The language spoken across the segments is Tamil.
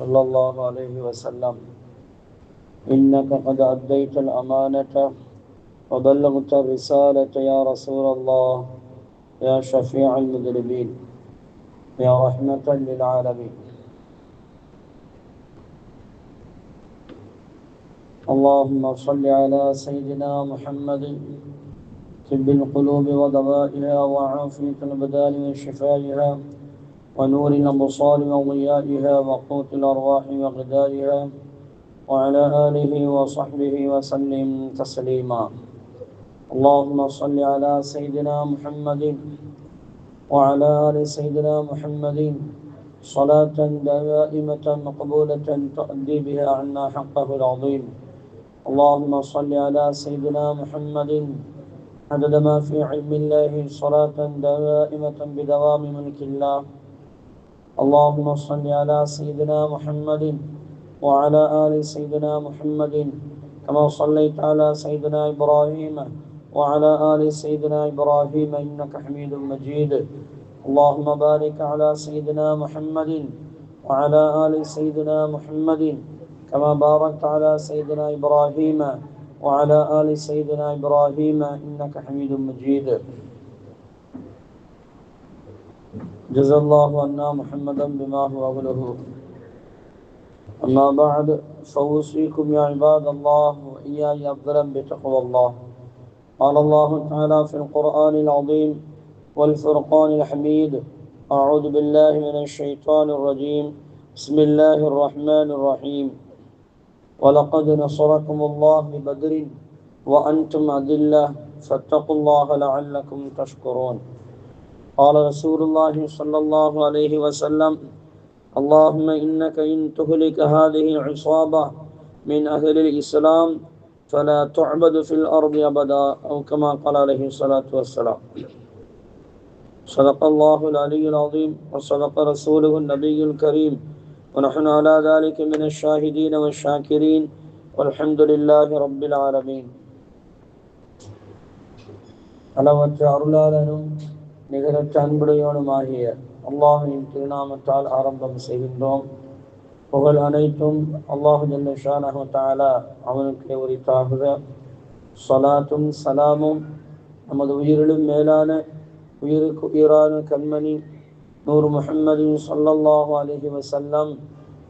صلى الله عليه وسلم إنك قد أديت الأمانة وبلغت الرسالة يا رسول الله يا شفيع المذنبين يا رحمة للعالمين. اللهم صل على سيدنا محمد طب القلوب ودوائها وعافية الأبدان وشفائها ونور الأبصار وضيائها وقوت الأرواح وغذائها وعلى آله وصحبه وسلم تسليما. اللهم صل على سيدنا محمد وعلى آل سيدنا محمد صلاة دائمة مقبولة تؤدي بها عنا حقه العظيم. اللهم صل على سيدنا محمد عدد ما في علم الله صلاة دائمة بدوام ملك الله. اللهم صل على سيدنا محمد وعلى آل سيدنا محمد كما صليت على سيدنا إبراهيم وعلى آل سيدنا إبراهيم إنك حميد مجيد. اللهم بارك على سيدنا محمد وعلى آل سيدنا محمد كما باركت على سيدنا إبراهيم وعلى آل سيدنا إبراهيم إنك حميد مجيد. جزا الله عنا محمدا بما هو أهله. أما بعد فأوصيكم يا عباد الله وإياي أفضلا بتقوى الله. قال الله تعالى في القرآن العظيم والفرقان الحميد: أعوذ بالله من الشيطان الرجيم. بسم الله الرحمن الرحيم. ولقد نصركم الله ببدر وأنتم أذلة فاتقوا الله لعلكم تشكرون. قال رسول الله صلى الله عليه وسلم: اللهم إنك إن تهلك هذه العصابة من أهل الإسلام فلا تعبد في الأرض أبدا، أو كما قال عليه الصلاة والسلام. صدق الله العلي العظيم وصدق رسوله النبي الكريم ونحن على ذلك من الشاهدين والشاكرين والحمد لله رب العالمين. அளவற்ற அருளாளனும் நிகரற்ற அன்புடையோனுமாகிய அல்லாஹ்வின் திருநாமத்தால் ஆரம்பம் செய்கின்றோம். புகழ் அனைத்தும் அல்லாஹு ஜல்ல ஷானஹு தஆலா அவனுக்கு உரித்தாகுக. ஸலாத்தும் சலாமும் நமது உயிரிலும் மேலான உயிருக்கு உயிரான கண்மணி நூர் முஹம்மது ஸல்லல்லாஹு அலைஹி வஸல்லம்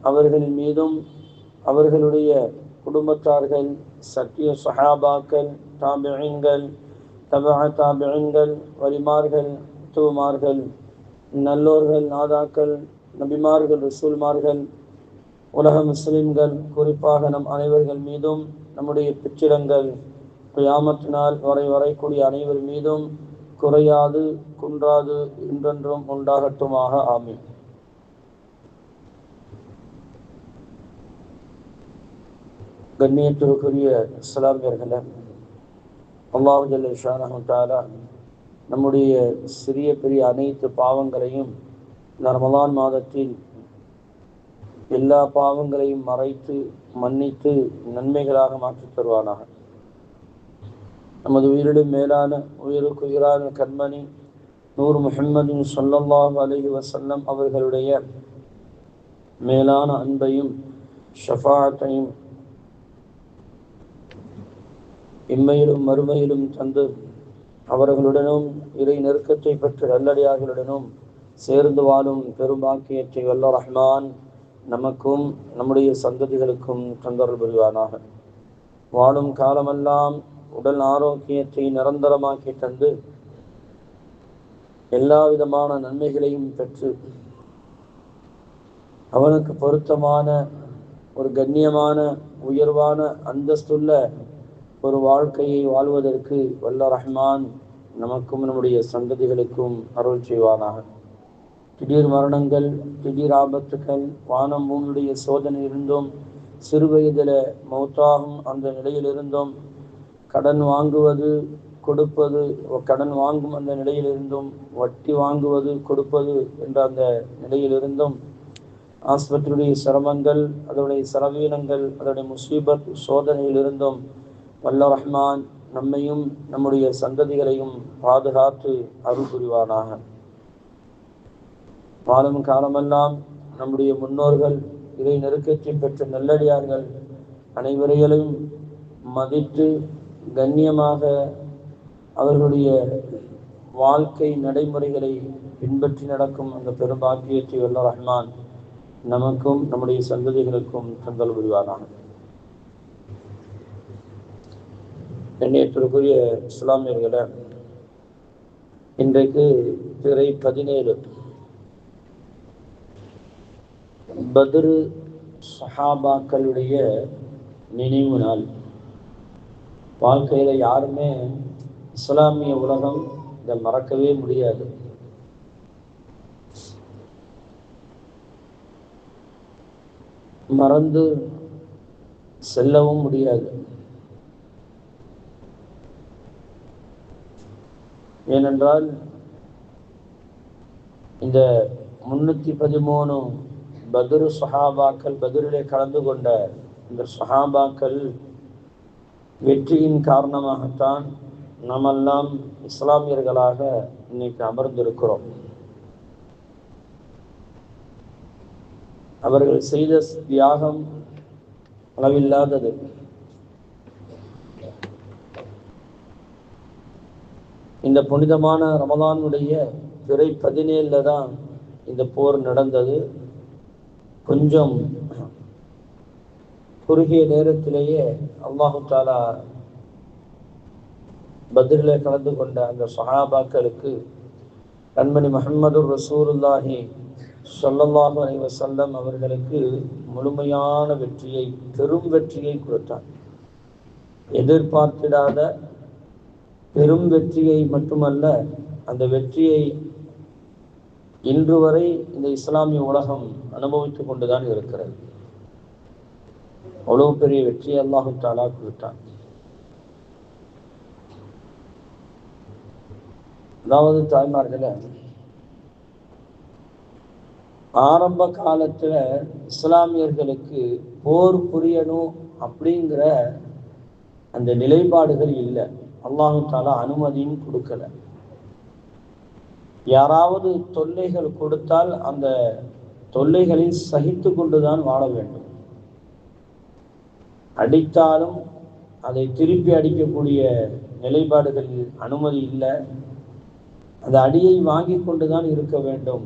அவர்கள் மீதும் அவர்களுடைய குடும்பத்தார்கள், சத்திய சஹாபாக்கள், தாபிஈன்கள், தபஅ தாபிஈன்கள், வலிமார்கள், தூமார்கள், நல்லோர்கள், நாதாக்கள், நபிமார்கள், ரசூல்மார்கள், உலக முஸ்லிம்கள், குறிப்பாக நம் அனைவர்கள் மீதும், நம்முடைய பிச்சிடங்கள் கியாமத் நாள் வரை வரக்கூடிய அனைவர் மீதும் குறையாது குன்றாது என்றென்றும் உண்டாகட்டுமாக. ஆமீன். கண்ணியத்திற்குரிய இஸ்லாமியர்களே, அல்லாஹ் ஜல்ல ஷானஹு தஆலா நம்முடைய சிறிய பெரிய அனைத்து பாவங்களையும் இந்த ரமலான் மாதத்தில் எல்லா பாவங்களையும் மறைத்து மன்னித்து நன்மைகளாக மாற்றித் தருவானாக. நமது உயிரிலும் மேலான உயிருக்கு உயிரான கண்மணி நூர் முஹம்மது ஸல்லல்லாஹு அலைஹி வஸல்லம் அவர்களுடைய மேலான அன்பையும் ஷஃபாஅத்தையும் இம்மையிலும் மறுமையிலும் தந்து அவர்களுடனும் இறை நெருக்கத்தை பெற்ற நல்லடியார்களுடனும் சேர்ந்து வாழும் பெரும்பாக்கியத்தை வல்ல ரஹ்மான் நமக்கும் நம்முடைய சந்ததிகளுக்கும் தந்தருள் புரிவானாக. வாழும் காலமெல்லாம் உடல் ஆரோக்கியத்தை நிரந்தரமாக்கி தந்து எல்லா விதமான நன்மைகளையும் பெற்று அவனுக்கு பொருத்தமான ஒரு கண்ணியமான உயர்வான அந்தஸ்துள்ள ஒரு வாழ்க்கையை வாழ்வதற்கு வல்ல ரஹ்மான் நமக்கும் நம்முடைய சந்ததிகளுக்கும் அருள் செய்வானாக. திடீர் மரணங்கள், திடீர் ஆபத்துக்கள், வானம் பூமியுடைய சோதனை இருந்தும், சிறு வயதில் மௌத்தாகும் அந்த நிலையிலிருந்தும், கடன் வாங்குவது கொடுப்பது, கடன் வாங்கும் அந்த நிலையிலிருந்தும், வட்டி வாங்குவது கொடுப்பது என்ற அந்த நிலையிலிருந்தும், ஆஸ்பத்திரியுடைய சிரமங்கள், அதனுடைய செலவீனங்கள், அதனுடைய முசீபத் சோதனையிலிருந்தும் வல்ல ரஹ்மான் நம்மையும் நம்முடைய சந்ததிகளையும் பாதுகாத்து அருள் புரிவானாக. வாழும் காலமெல்லாம் நம்முடைய முன்னோர்கள் இதை நெருக்கத்தை பெற்ற நல்லடியார்கள் அனைவரையும் மதித்து கண்ணியமாக அவர்களுடைய வாழ்க்கை நடைமுறைகளை பின்பற்றி நடக்கும் அந்த பெரும்பாக்கியத்தை வல்ல ரஹ்மான் நமக்கும் நம்முடைய சந்ததிகளுக்கும் தந்தல் புரிவாராக. கண்ணியத்திற்குரிய இஸ்லாமியர்களே, இன்றைக்கு பிறை 17 பத்ரு சஹாபாக்களுடைய நினைவு நாள். வாழ்க்கையில் யாருமே இஸ்லாமிய உலகம் இதை மறக்கவே முடியாது. மறந்து செல்லவும் முடியாது. ஏனென்றால் இந்த 313 பத்ரு சஹாபாக்கள், பத்ரிலே கலந்து கொண்ட இந்த சஹாபாக்கள் வெற்றியின் காரணமாகத்தான் நாமெல்லாம் இஸ்லாமியர்களாக இன்னைக்கு அமர்ந்திருக்கிறோம். அவர்கள் செய்த தியாகம் அளவில்லாதது. இந்த புனிதமான ரமலானுடைய பிறை 17 தான் இந்த போர் நடந்தது. கொஞ்சம் குறுகிய நேரத்திலேயே அல்லாஹு தாலா பத்ரிலே கலந்து கொண்ட அந்த சஹாபாக்களுக்கு கண்மணி முஹம்மது ரசூலுல்லாஹி ஸல்லல்லாஹு அலைஹி வஸல்லம் அவர்களுக்கு முழுமையான வெற்றியை, பெரும் வெற்றியை கொடுத்தார். எதிர்பார்த்திடாத பெரும் வெற்றியை மட்டுமல்ல, அந்த வெற்றியை இன்று வரை இந்த இஸ்லாமிய உலகம் அனுபவித்துக் கொண்டுதான் இருக்கிறது. அவ்வளவு பெரிய வெற்றியை அல்லாஹு தஆலா கொடுத்தார். அதாவது தாய்மார்களே, ஆரம்ப காலத்துல இஸ்லாமியர்களுக்கு போர் புரியணும் அப்படிங்கிற அந்த நிலைப்பாடுகள் இல்லை. அல்லாஹு தஆலா அனுமதியும் கொடுக்கல. யாராவது தொல்லைகள் கொடுத்தால் அந்த தொல்லைகளை சகித்து கொண்டுதான் வாழ வேண்டும். அடித்தாலும் அதை திருப்பி அடிக்கக்கூடிய நிலைப்பாடுகள் அனுமதி இல்லை. அந்த அடியை வாங்கி கொண்டுதான் இருக்க வேண்டும்.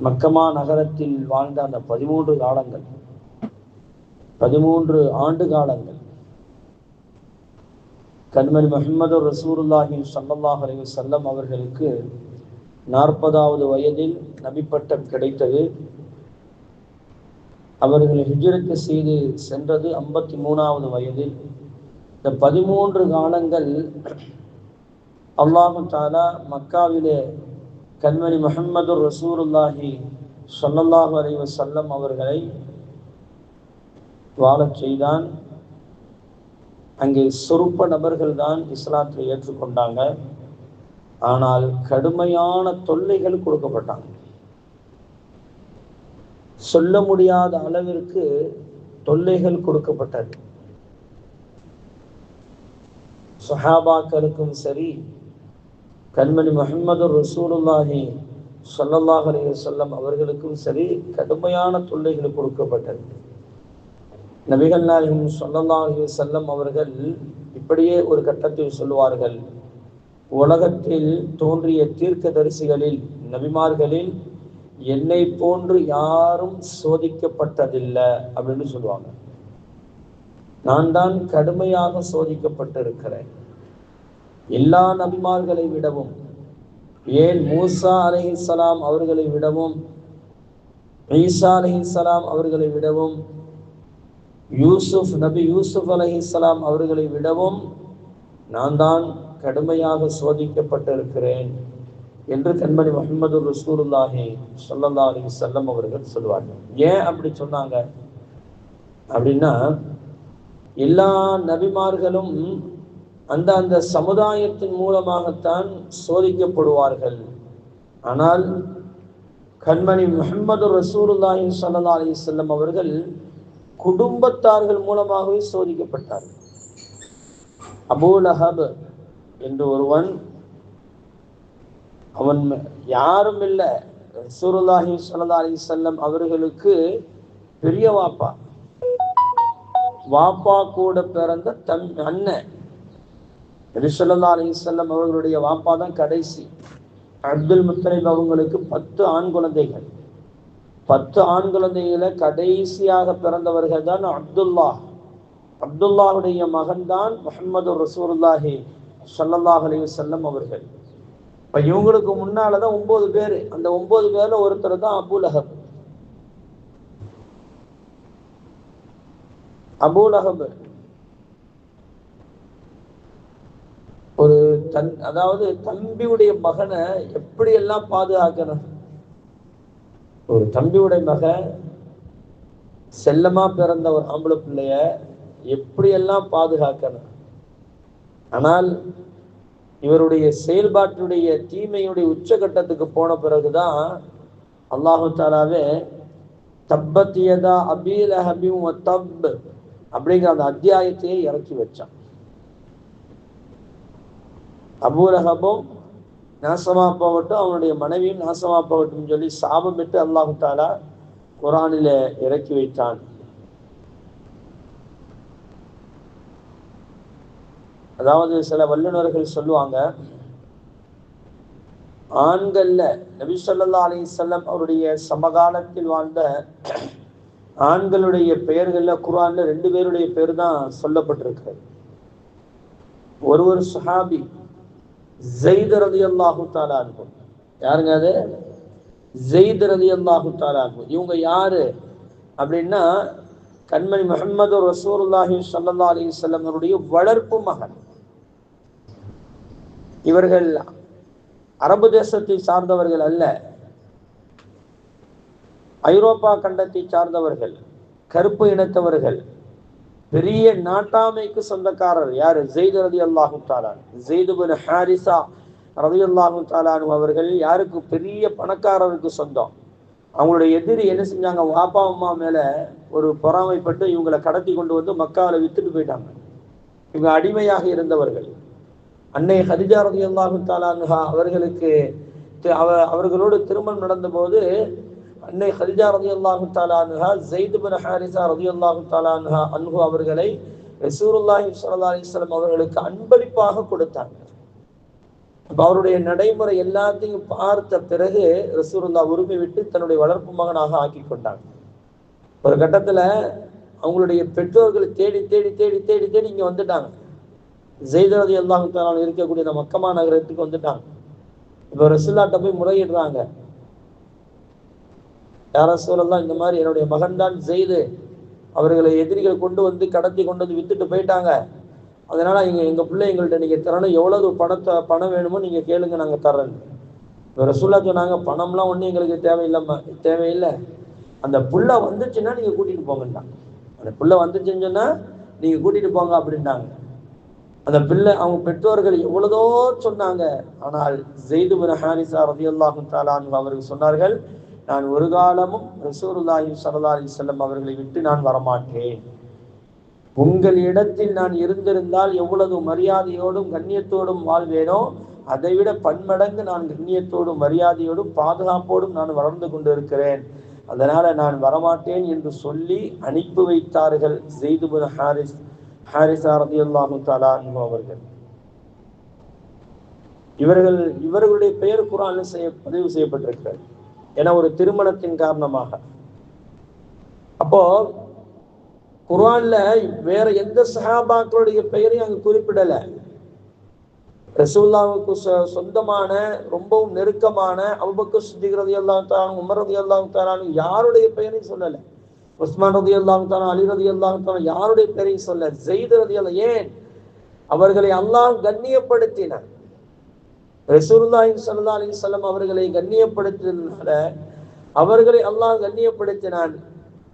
மக்கமா நகரத்தில் வாழ்ந்த அந்த 13 காலங்கள், 13 ஆண்டு காலங்கள் கண்மணி முஹம்மது ரசூலுல்லாஹி ஸல்லல்லாஹு அலைஹி வஸல்லம் அவர்களுக்கு 40வது வயதில் நபிப்பட்டம் கிடைத்தது. அவர்கள் ஹிஜ்ரத் செய்து சென்றது 53வது வயதில். இந்த 13 காலங்கள் அல்லாஹு தஆலா மக்காவிலே கண்மணி முஹம்மது ரசூலுல்லாஹி ஸல்லல்லாஹு அலைஹி வஸல்லம் அவர்களை வாழச் செய்தான். அங்கே சொற்ப நபர்கள் தான் இஸ்லாத்தை ஏற்றுக்கொண்டாங்க. ஆனால் கடுமையான தொல்லைகள் கொடுக்கப்பட்டாங்க. சொல்ல முடியாத அளவிற்கு தொல்லைகள் கொடுக்கப்பட்டது. சஹாபாக்களுக்கும் சரி, கண்மணி முஹம்மது ரசூலுல்லாஹி ஸல்லல்லாஹு அலைஹி வஸல்லம் அவர்களுக்கும் சரி கடுமையான தொல்லைகள் கொடுக்கப்பட்டது. நபிகள் நாயகம் ஸல்லல்லாஹு அலைஹி வஸல்லம் அவர்கள் இப்படியே ஒரு கட்டத்தில் சொல்லுவார்கள், உலகத்தில் தோன்றிய தீர்க்கதரிசிகளில், நபிமார்களில் என்னை போன்று யாரும் சோதிக்கப்பட்டதில்லை அப்படின்னு சொல்லுவாங்க. நான் தான் கடுமையாக சோதிக்கப்பட்டிருக்கிறேன். எல்லா நபிமார்களை விடவும், ஏன் மூசா அலைஹிஸ்ஸலாம் அவர்களை விடவும், ஈசா அலைஹிஸ்ஸலாம் அவர்களை விடவும், நபி யூசுப் அலைஹிஸ்ஸலாம் அவர்களை விடவும் நான் தான் கடுமையாக சோதிக்கப்பட்டிருக்கிறேன் என்று கண்மணி முஹம்மது ரசூலுல்லாஹி ஸல்லல்லாஹு அலைஹி வஸல்லம் அவர்கள் சொல்வார்கள். ஏன் அப்படி சொன்னாங்க அப்படின்னா, எல்லா நபிமார்களும் அந்த சமுதாயத்தின் மூலமாகத்தான் சோதிக்கப்படுவார்கள். ஆனால் கண்மணி முஹம்மது ரசூலுல்லாஹி ஸல்லல்லாஹு அலைஹி வஸல்லம் அவர்கள் குடும்பத்தார்கள் மூலமாகவே சோதிக்கப்பட்டார்கள். அபூ லஹப் என்று ஒருவன், அவன் யாரும் இல்லை, ரசூலுல்லாஹி ஸல்லல்லாஹு அலைஹி வஸல்லம் அவர்களுக்கு பெரிய வாப்பா கூட பிறந்த அண்ணன். நபி ஸல்லல்லாஹு அலைஹி வஸல்லம் அவர்களுடைய வாப்பா தான் கடைசி. அப்துல் முத்தலிப் அவங்களுக்கு 10 ஆண் குழந்தைகள். 10 ஆண் குழந்தைகளை கடைசியாக பிறந்தவர்கள் தான் அப்துல்லாவுடைய மகன் தான் முஹம்மது ரசூலுல்லாஹி ஸல்லல்லாஹு அலைஹி வஸல்லம் அவர்கள். இப்ப இவங்களுக்கு முன்னாலதான் 9 பேரு. அந்த 9 பேர்ல ஒருத்தர் தான் அபூ லஹப். ஒரு அதாவது தம்பியுடைய மகனை எப்படி எல்லாம் பாதுகாக்கணும். ஒரு தம்பியுடைய மகன் செல்லமா பிறந்த ஒரு ஆம்பளை பிள்ளைய எப்படியெல்லாம் பாதுகாக்கணும். ஆனால் இவருடைய செயல்பாட்டுடைய தீமையுடைய உச்சகட்டத்துக்கு போன பிறகுதான் அல்லாஹு தஆலாவே தப்பத் யதா அபீ லஹபி வ தப் அப்படிங்கிற அந்த அத்தியாயத்தையே இறக்கி வச்சான். அபூ லஹபும் நாசமா போகட்டும், அவனுடைய மனைவியும் நாசமா போகட்டும் சொல்லி சாபமிட்டு அல்லாஹு தஆலா குர்ஆனில இறக்கி வைத்தான். அதாவது சில வல்லுநர்கள் சொல்லுவாங்க, ஆண்கள்ல நபி ஸல்லல்லாஹு அலைஹி வஸல்லம் அவருடைய சமகாலத்தில் வாழ்ந்த ஆண்களுடைய பெயர்கள்ல குர்ஆன்ல 2 பேருடைய பேர் தான் சொல்லப்பட்டிருக்கிறது. ஒரு சஹாபி ஸைத் ரலியல்லாஹு தஆலா அன்ஹு. யாருங்க அது? ஸைத் ரலியல்லாஹு தஆலா அன்ஹு. இவங்க யாரு அப்படின்னா கண்மணி முஹம்மது ரசூலுல்லாஹி ஸல்லல்லாஹு அலைஹி வஸல்லம் அவருடைய வளர்ப்பு மகன். இவர்கள் அரபு தேசத்தை சார்ந்தவர்கள் அல்ல, ஐரோப்பா கண்டத்தை சார்ந்தவர்கள், கருப்பு இனத்தவர்கள். பெரிய நாட்டாமைக்கு சொந்தக்காரர் யாரு? ஸைத் ரலியல்லாஹு தஆலா. ஸைத் இப்னு ஹாரிஸா ரலியல்லாஹு தஆலா அவர்கள் யாருக்கு? பெரிய பணக்காரருக்கு சொந்தம். அவங்களுடைய எதிரி என்ன செஞ்சாங்க? வாப்பா அம்மா மேல ஒரு பொறாமைப்பட்டு இவங்களை கடத்தி கொண்டு வந்து மக்காவில் வித்துட்டு போயிட்டாங்க. இவங்க அடிமையாக இருந்தவர்கள். அன்னை ஹதீஜா ரலியல்லாஹு தஆலா அவர்களுக்கு அவர்களோடு திருமணம் நடந்த போது அன்னை ஹதீஜா ரலியல்லாஹு தஆலா அன்ஹா ஸைத் இப்னு ஹாரிஸா ரலியல்லாஹு தஆலா அன்ஹு அவர்களை ரசூலுல்லாஹி ஸல்லல்லாஹு அலைஹி வஸல்லம் அவர்களுக்கு அன்பளிப்பாக கொடுத்தாங்க. அவருடைய நடைமுறை எல்லாத்தையும் பார்த்த பிறகு ரசூலுல்லாஹ் உரிமை விட்டு தன்னுடைய வளர்ப்பு மகனாக ஆக்கி கொண்டாங்க. ஒரு கட்டத்துல அவங்களுடைய பெற்றோர்களை தேடி தேடி தேடி தேடி தேடி இங்க வந்துட்டாங்க. ஸைத் ரலியல்லாஹு தஆலா இருக்கக்கூடிய அந்த மக்கமா நகரத்துக்கு வந்துட்டாங்க. இப்போ ரசூலுல்லாஹ்ட்ட போய் முறையிடுறாங்க, யா ரசூலல்லாஹ், இந்த மாதிரி என்னுடைய மகன் தான் ஸைத், அவர்களை எதிரிகள் கொண்டு வந்து கடத்தி கொண்டு வந்து வித்துட்டு போயிட்டாங்க. அதனால எங்க பிள்ளை எங்கள்கிட்ட நீங்க தரணும், எவ்வளவு பணம் வேணுமோ நீங்க கேளுங்க, நாங்க தர்றேன். இப்போ ரசூலுல்லாஹ் சொன்னாங்க, பணம்லாம் ஒன்றும் எங்களுக்கு தேவையில்லை, அந்த புள்ள வந்துச்சுன்னா நீங்க கூட்டிட்டு போங்கண்டா. அந்த புள்ள வந்துச்சுன்னு சொன்னா நீங்க கூட்டிட்டு போங்க அப்படின்ட்டாங்க. அந்த பிள்ளை அவங்க பெற்றோர்கள் எவ்வளதோ சொன்னாங்க. ஆனால் ஸைத் இப்னு ஹாரிஸா ரலியல்லாஹு தஆலா அன்ஹு அவர்கள் சொன்னார்கள், நான் ஒரு காலமும் ரசூலுல்லாஹி ஸல்லல்லாஹு அலைஹி வஸல்லம் அவர்களை விட்டு நான் வரமாட்டேன். உங்கள் இடத்தில் நான் இருந்திருந்தால் எவ்வளவு மரியாதையோடும் கண்ணியத்தோடும் வாழ்வேனோ அதை விட பன்மடங்கு நான் கண்ணியத்தோடும் மரியாதையோடும் பாதுகாப்போடும் நான் வளர்ந்து கொண்டிருக்கிறேன். அதனால நான் வரமாட்டேன் என்று சொல்லி அனுப்பி வைத்தார்கள் ஸைத் இப்னு ஹாரிஸா ரலியல்லாஹு தஆலா அன்ஹு அவர்கள். இவர்களுடைய பெயர் குர்ஆனில் பதிவு செய்யப்பட்டிருக்கிறது. ஏன்னா ஒரு திருமணத்தின் காரணமாக. அப்போ குர்ஆன்ல வேற எந்த சஹாபாக்களுடைய பெயரையும் அங்கு குறிப்பிடல. ரசூலுல்லாஹ்வுக்கு சொந்தமான ரொம்பவும் நெருக்கமான அபூபக்கர் சித்திக் ரலியல்லாஹு தஆலா, உமர் ரலியல்லாஹு தஆலா யாருடைய பெயரையும் சொல்லல. உஸ்மான் ரலியல்லாஹு தஆலா, அலி ரலியல்லாஹு தஆலா யாருடைய பெயரையும் சொல்லல. ஸைத் ரலியல்லாஹு, ஏன்? அவர்களை அல்லாஹ் கண்ணியப்படுத்தினான். ரசூலுல்லாஹி ஸல்லல்லாஹு அலைஹி வஸல்லம் அவர்களை கண்ணியப்படுத்தினால அவர்களை அல்லாஹ் கண்ணியப்படுத்தினான்.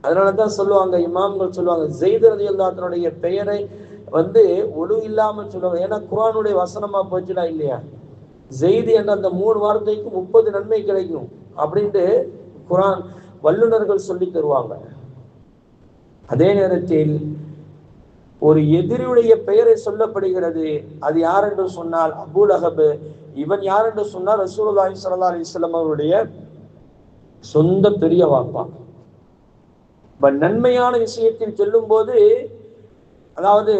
அதனாலதான் சொல்லுவாங்க, இமாம்கள் சொல்லுவாங்க, ஸைத் ரலியல்லாஹு தஆலாவுடைய பெயரை ஒழு இல்லாம சொல்லுவாங்க. ஏன்னா குர்ஆனுடைய வசனமா போச்சுனா இல்லையா? ஸைத் என்ற அந்த 3 வார்த்தைக்கு 30 நன்மை கிடைக்கும் அப்படின்ட்டு குர்ஆன் வல்லுநர்கள் சொல்லி தருவாங்க. அதே நேரத்தில் ஒரு எதிரியுடைய பெயரை சொல்லப்படுகிறது. அது யார் என்று சொன்னால் அபூ லஹப். இவன் யார் என்று சொன்னால் ரசூலுல்லாஹி ஸல்லல்லாஹு அலைஹி வஸல்லம் அவருடைய சொந்த பெரிய வாப்பா. நன்மையான விஷயத்தில் சொல்லும் போது, அதாவது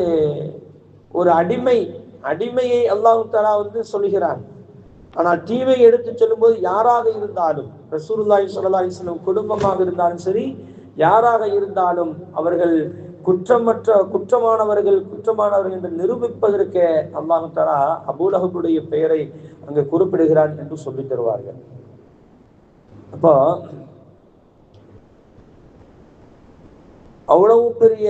ஒரு அடிமையை அல்லாஹ் தஆலா சொல்லுகிறான். ஆனால் தீமை எடுத்து சொல்லும் போது யாராக இருந்தாலும், ரசூலுல்லாஹி ஸல்லல்லாஹு அலைஹி வஸல்லம் குடும்பமாக இருந்தாலும் சரி, யாராக இருந்தாலும் அவர்கள் குற்றமானவர்கள் என்று நிரூபிப்பதற்கு அல்லாஹ் தஆலா அபூலஹபுடைய பெயரை அங்கு குறிப்பிடுகிறான் என்று சொல்லி தருவார்கள். அப்போ அவ்வளவு பெரிய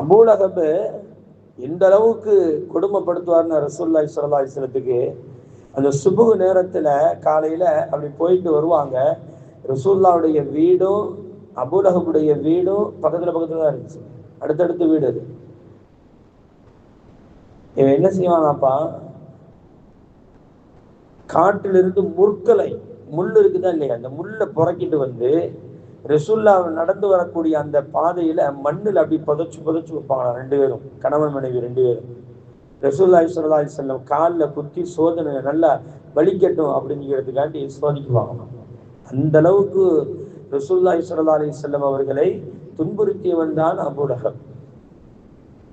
அபூலஹப் இந்த அளவுக்கு கொடுமைப்படுத்துவார்னு ரசூலுல்லாஹி ஸல்லல்லாஹு அலைஹி வஸல்லத்துக்கு அந்த சுபுஹ் நேரத்துல காலையில அப்படி போயிட்டு வருவாங்க. ரசூலுல்லாஹ்வுடைய வீடும் அபூலஹபுடைய வீடும் பக்கத்துல தான் இருந்துச்சு, அடுத்தடுத்த வீடு. அது இவன் என்ன செய்வானாப்பா, காட்டிலிருந்து முள் இருக்குதா இல்லையா, அந்த முள்ளை புறக்கிட்டு வந்து ரசூல்லா நடந்து வரக்கூடிய அந்த பாதையில மண்ணில் அப்படி புதைச்சு வைப்பாங்க. 2 பேரும், கணவன் மனைவி 2 பேரும். ரசூலுல்லாஹி ஸல்லல்லாஹு அலைஹி வஸல்லம் காலில் குத்தி சோதனை நல்லா வலிக்கட்டும் அப்படிங்கிறதுக்காண்டி சோதிக்குவாங்க. அந்த அளவுக்கு ரசூலுல்லாஹி ஸல்லல்லாஹு அலைஹி வஸல்லம் அவர்களை துன்புறுத்தியவன் தான் அபூலஹப்.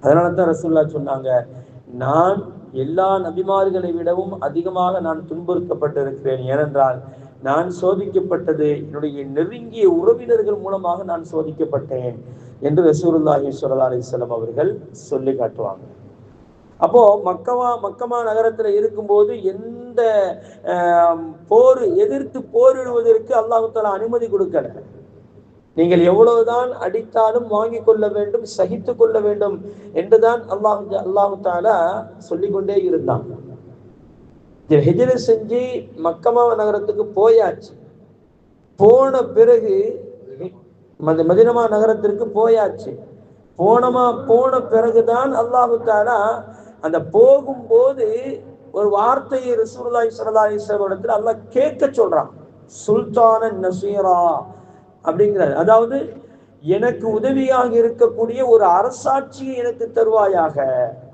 அதனால தான் ரசூலுல்லாஹ் சொன்னாங்க, நான் எல்லா நபிமார்களை விடவும் அதிகமாக நான் துன்புறுத்தப்பட்டிருக்கிறேன். ஏனென்றால் நான் சோதிக்கப்பட்டது என்னுடைய நெருங்கிய உறவினர்கள் மூலமாக நான் சோதிக்கப்பட்டேன் என்று ரசூலுல்லாஹி ஸல்லல்லாஹு அலைஹி வஸல்லம் அவர்கள் சொல்லி காட்டுவாங்க. அப்போ மக்கமா நகரத்துல இருக்கும்போது எந்த எதிர்த்து போரிடுவதற்கு அல்லாஹ் தஆலா அனுமதி கொடுக்கல. நீங்கள் எவ்வளவுதான் அடித்தாலும் வாங்கி கொள்ள வேண்டும், சகித்து கொள்ள வேண்டும் என்றுதான் அல்லாஹ் தஆலா சொல்லிக்கொண்டே இருந்தான். ஹிஜ்ர செஞ்சு மக்கமா நகரத்துக்கு போயாச்சு. போன பிறகு மதீனா நகரத்திற்கு போயாச்சு. போன பிறகுதான் அல்லாஹ் தஆலா அந்த போகும்போது ஒரு வார்த்தையை ரசூலுல்லாஹி ஸல்லல்லாஹு அலைஹி வஸல்லம் இடத்துல அல்லாஹ் கேட்க சொல்றான். சுல்தானன் நசீரா அப்படிங்கிறார். அதாவது எனக்கு உதவியாக இருக்கக்கூடிய ஒரு அரசாட்சியை எனக்கு தருவாயாக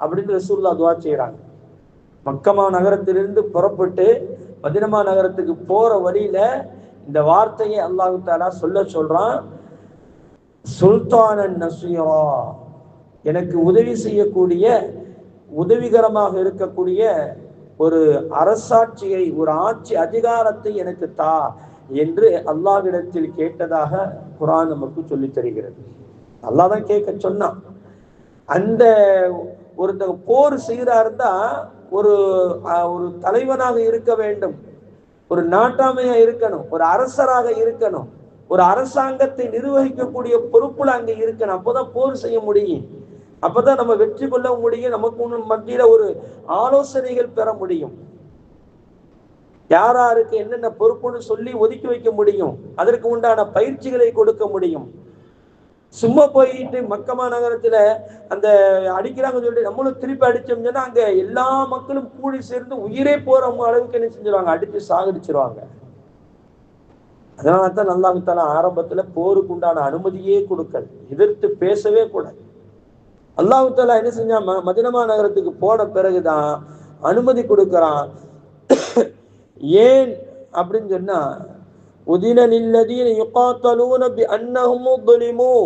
அப்படின்னு ரசூலுல்லாஹ் துஆ செய்றாங்க. மக்கமா நகரத்திலிருந்து புறப்பட்டு மதீனா நகரத்துக்கு போற வழியில இந்த வார்த்தையை அல்லாஹ் தஆலா சொல்றான். சுல்தானன் நசீரா, எனக்கு உதவி செய்யக்கூடிய, உதவிகரமாக இருக்கக்கூடிய ஒரு அரசாட்சியை, ஒரு ஆட்சி அதிகாரத்தை எனக்கு தா என்று அல்லாஹ்விடத்தில் கேட்டதாக குர்ஆன் நமக்கு சொல்லி தருகிறது. அல்லாஹ் தான் கேட்க சொன்னான். அந்த ஒருத்தங்க போர் செய்கிறாருந்தா ஒரு தலைவனாக இருக்க வேண்டும், ஒரு நாட்டாமையா இருக்கணும், ஒரு அரசராக இருக்கணும், ஒரு அரசாங்கத்தை நிர்வகிக்கக்கூடிய பொறுப்புல அங்க இருக்கணும். அப்போதான் போர் செய்ய முடியும், அப்பதான் நம்ம வெற்றி கொள்ள முடியும், நமக்கு மத்தியில ஒரு ஆலோசனைகள் பெற முடியும், யாராருக்கு என்னென்ன பொறுப்புன்னு சொல்லி ஒதுக்கி வைக்க முடியும், அதற்கு உண்டான பயிற்சிகளை கொடுக்க முடியும். சும்மா போயிட்டு மக்கமா நகரத்துல அந்த அடிக்கிறாங்கன்னு சொல்லிட்டு நம்மளும் திருப்பி அடிச்சோம்னு சொன்னா அங்க எல்லா மக்களும் கூடி சேர்ந்து உயிரே போறவங்க அளவுக்கு என்ன செஞ்சிருவாங்க, அடிச்சு சாகடிச்சிருவாங்க. அதனாலதான் அல்லாஹ் தஆலா ஆரம்பத்துல போருக்கு உண்டான அனுமதியே கொடுக்கல, எதிர்த்து பேசவே கூடாது. அல்லாஹ் தஆலா என்ன செஞ்சா, மதீனா நகரத்துக்கு போன பிறகுதான் அனுமதி கொடுக்கிறான். ஏன் அப்படின்னு சொன்னா, உதின லில்லதீன யுகாத்தலூன பிஅன்னஹும் ظلموا,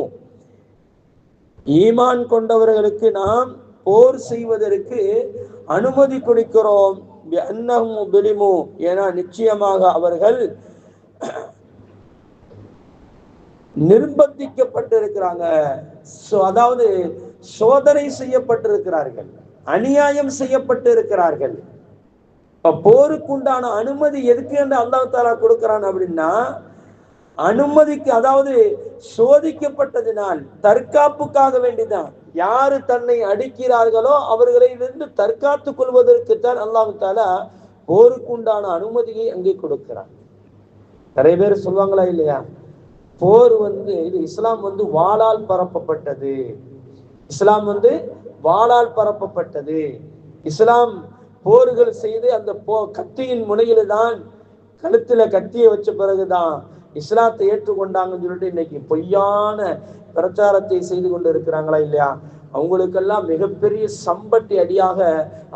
ஈமான் கொண்டவர்களுக்கு நாம் போர் செய்வதற்கு அனுமதி கொடுக்கிறோம். பிஅன்னஹும் ظلموا, ஏன்னா நிச்சயமாக அவர்கள் நிர்பந்திக்கப்பட்டிருக்கிறாங்க, அதாவது சோதனை செய்யப்பட்டிருக்கிறார்கள், அநியாயம் செய்யப்பட்டு இருக்கிறார்கள். போருக்குண்டான அனுமதி எதுக்கு என்று அல்லாஹ் தஆலா கொடுக்கிறான் அப்படின்னா, அனுமதிக்கு, அதாவது சோதிக்கப்பட்டதினால் தற்காப்புக்காக வேண்டிதான். யாரு தன்னை அடிக்கிறார்களோ அவர்களை இருந்து தற்காத்துக் கொள்வதற்கு தான் அல்லாஹ் தஆலா போருக்குண்டான அனுமதியை அங்கே கொடுக்கிறான். நிறைய பேர் சொல்லுவாங்களா இல்லையா, போர் இது இஸ்லாம் வாளால் பரப்பப்பட்டது, இஸ்லாம் வாளால் பரப்பப்பட்டது, இஸ்லாம் போர்கள் செய்து அந்த கத்தியின் முனையில தான், கழுத்துல கத்தியை வச்ச பிறகுதான் இஸ்லாத்தை ஏற்றுக்கொண்டாங்கன்னு சொல்லிட்டு இன்னைக்கு பொய்யான பிரச்சாரத்தை செய்து கொண்டு இருக்கிறாங்களா இல்லையா, அவங்களுக்கெல்லாம் மிகப்பெரிய சம்பட்டி அடியாக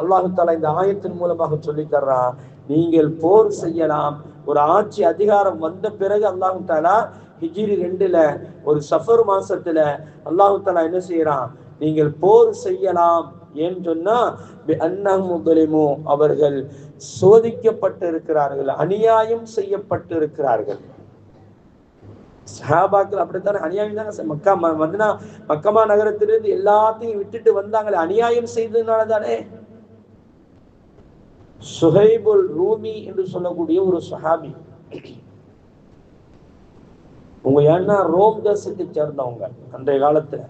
அல்லாஹ் தஆலா இந்த ஆயத்தின் மூலமாக சொல்லி தர்றான். நீங்கள் போர் செய்யலாம், ஒரு ஆட்சி அதிகாரம் வந்த பிறகு அல்லாஹு தாலா ஹிஜ்ரி 2ல ஒரு சஃபர் மாசத்துல அல்லாஹு தாலா என்ன செய்யறான், நீங்கள் போர் செய்யலாம். ஏன்னு சொன்னா அவர்கள் சோதிக்கப்பட்டு இருக்கிறார்கள், அநியாயம் செய்யப்பட்டு இருக்கிறார்கள். சஹாபாக்கள் அப்படித்தானே, அநியாயம் தானே. மக்கமா நகரத்திலிருந்து எல்லாத்தையும் விட்டுட்டு வந்தாங்களே, அநியாயம் செய்ததுனால தானே. சுஹைபுல் ரூமி என்று சொல்லக்கூடிய ஒரு சஹாபி, உங்க ஏன்னா ரோம் தேசத்தை சேர்ந்தவங்க அன்றைய காலத்துல.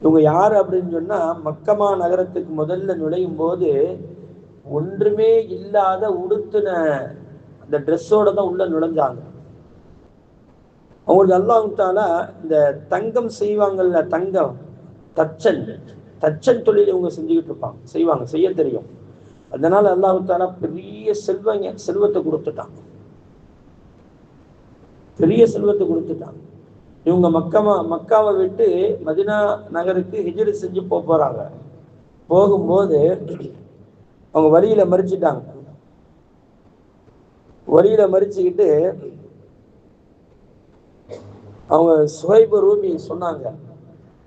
இவங்க யாரு அப்படின்னு சொன்னா, மக்கமா நகரத்துக்கு முதல்ல நுழையும் போது ஒன்றுமே இல்லாத உடுத்தின அந்த ட்ரெஸ்ஸோட தான் உள்ள நுழைஞ்சாங்க. அவங்களுக்கு அல்லாஹ் தஆலா இந்த தங்கம் செய்வாங்கல்ல, தங்கம் தச்சன் தொழில் இவங்க செஞ்சுக்கிட்டு இருப்பாங்க, செய்ய தெரியும். அதனால அல்லாஹ் தஆலா பெரிய செல்வத்தை கொடுத்துட்டாங்க, பெரிய செல்வத்தை கொடுத்துட்டாங்க. இவங்க மக்காவை விட்டு மதினா நகருக்கு ஹிஜ்ரி செஞ்சு போறாங்க. போகும்போது அவங்க வழியில மறிச்சிட்டாங்க. வழியில மறிச்சுக்கிட்டு அவங்க சுஹைபு ரூமி சொன்னாங்க,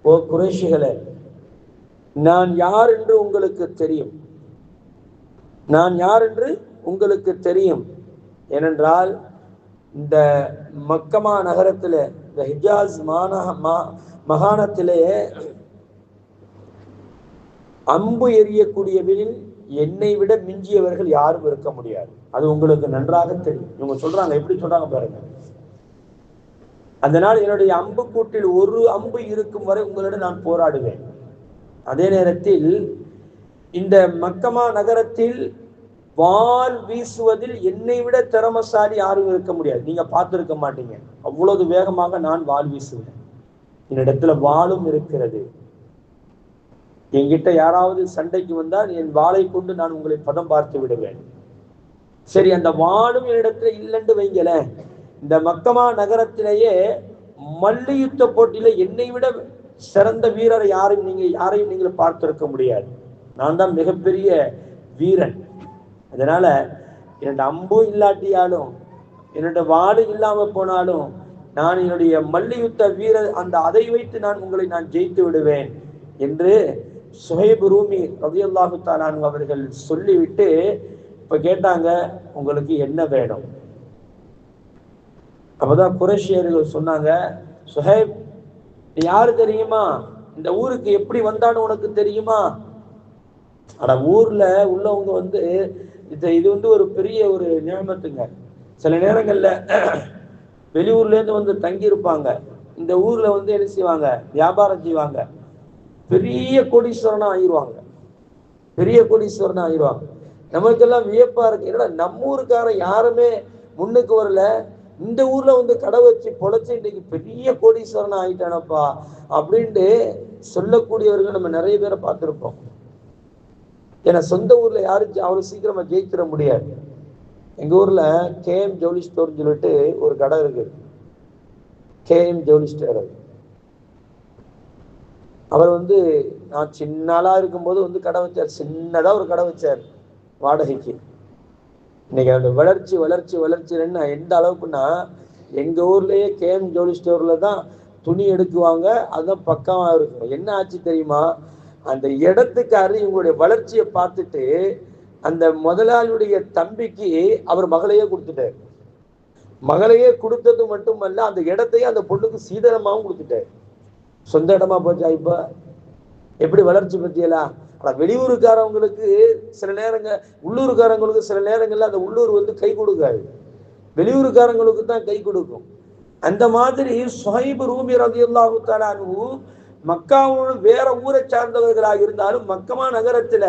ஓ குறைஷிகளே, நான் யார் என்று உங்களுக்கு தெரியும், நான் யார் என்று உங்களுக்கு தெரியும். ஏனென்றால் இந்த மக்கமா நகரத்துல, இந்த ஹிஜாஸ் மாகாணத்திலே அம்பு எறியக்கூடியவரில் என்னை விட மிஞ்சியவர்கள் யாரும் இருக்க முடியாது, அது உங்களுக்கு நன்றாக தெரியும். இவங்க சொல்றாங்க, எப்படி சொல்றாங்க பாருங்க. அதனால் என்னுடைய அம்பு கூட்டில் ஒரு அம்பு இருக்கும் வரை உங்களிடம் நான் போராடுவேன். அதே நேரத்தில் இந்த மக்கமா நகரத்தில் வாள் வீசுவதில் என்னை விட திறமசாலி யாரும் இருக்க முடியாது, நீங்க பார்த்திருக்க மாட்டீங்க. அவ்வளவு வேகமாக நான் வாள் வீசுவேன், என்னிடத்துல வாளும் இருக்கிறது. என்கிட்ட யாராவது சண்டைக்கு வந்தால் என் வாளை கொண்டு நான் உங்களை பதம் பார்த்து விடுவேன். சரி, அந்த வாளும் என்னிடத்துல இல்லைன்னு வைங்கல, இந்த மக்கமா நகரத்திலேயே மல்யுத்த போட்டியில என்னை விட சிறந்த வீரர் யாரையும் நீங்கள் பார்த்திருக்க முடியாது. நான் தான் மிகப்பெரிய வீரன். அதனால என்னோட அம்பும் இல்லாட்டியாலும், என்னோட வாளு இல்லாம போனாலும், நான் என்னுடைய மல்யுத்த வீரர் அதை வைத்து உங்களை நான் ஜெயித்து விடுவேன் என்று சுஹைப் ரூமி ரலியல்லாஹு தஆலா அவர்கள் சொல்லிவிட்டு இப்ப கேட்டாங்க, உங்களுக்கு என்ன வேணும்? அப்பதான் குறைஷியர்கள் சொன்னாங்க, சுஹைப், நீ யாரு தெரியுமா? இந்த ஊருக்கு எப்படி வந்தான்னு உனக்கு தெரியுமா? ஆனா ஊர்ல உள்ளவங்க இது ஒரு பெரிய ஒரு நியமத்துங்க. சில நேரங்கள்ல வெளியூர்ல இருந்து தங்கி இருப்பாங்க, இந்த ஊர்ல என்ன செய்வாங்க, வியாபாரம் செய்வாங்க, பெரிய கோடீஸ்வரனா ஆயிடுவாங்க, பெரிய கோடீஸ்வரனா ஆயிடுவாங்க. நமக்கெல்லாம் வியப்பா இருக்கு, என்னடா நம்ம ஊருக்காரன் யாருமே முன்னுக்கு வரல, இந்த ஊர்ல கடை வச்சு பொழைச்சு இன்னைக்கு பெரிய கோடீஸ்வரனா ஆயிட்டானப்பா அப்படின்ட்டு சொல்லக்கூடியவர்கள் நம்ம நிறைய பேரை பார்த்திருப்போம். ஏன்னா சொந்த ஊர்ல யாரும் அவ்வளவு சீக்கிரமா ஜெயிச்சிட முடியாது. எங்க ஊர்ல KM ஜவுளி ஸ்டோர்னு சொல்லிட்டு ஒரு கடை இருக்கு, KM ஜவுளி ஸ்டோர். அவர் நான் சின்ன ஆளா இருக்கும்போது கடை வச்சார், சின்னதா ஒரு கடை வச்சார் வாடகைக்கு. இன்னைக்கு அதோட வளர்ச்சி வளர்ச்சி வளர்ச்சின்னு எந்த அளவுக்குன்னா, எங்க ஊர்லயே KM ஜவுளி ஸ்டோர்ல தான் துணி எடுக்குவாங்க, அதுதான் பக்கமா இருக்கும். என்ன ஆச்சு தெரியுமா, அந்த இடத்துக்காரு இவங்களுடைய வளர்ச்சியை பார்த்துட்டு அந்த முதலாளியுடைய தம்பிக்கு அவர் மகளையே கொடுத்துட்டார். மகளையே கொடுத்தது மட்டுமல்ல, அந்த இடத்தையும் அந்த பொண்ணுக்கு சீதனமாவும் கொடுத்துட்டார். சொந்த இடமா போச்சா இப்ப? எப்படி வளர்ச்சி பத்தியலாம். ஆனா வெளியூருக்காரவங்களுக்கு சில நேரங்கள், உள்ளூருக்காரங்களுக்கு சில நேரங்கள்ல அந்த உள்ளூர் கை கொடுக்காது, வெளியூருக்காரங்களுக்கு தான் கை கொடுக்கும். அந்த மாதிரி சுஹைப் ரூமி ரலியல்லாஹு தஆலா அன்ஹு மக்காவோடு வேற ஊரை சார்ந்தவர்களாக இருந்தாலும் மக்கமா நகரத்துல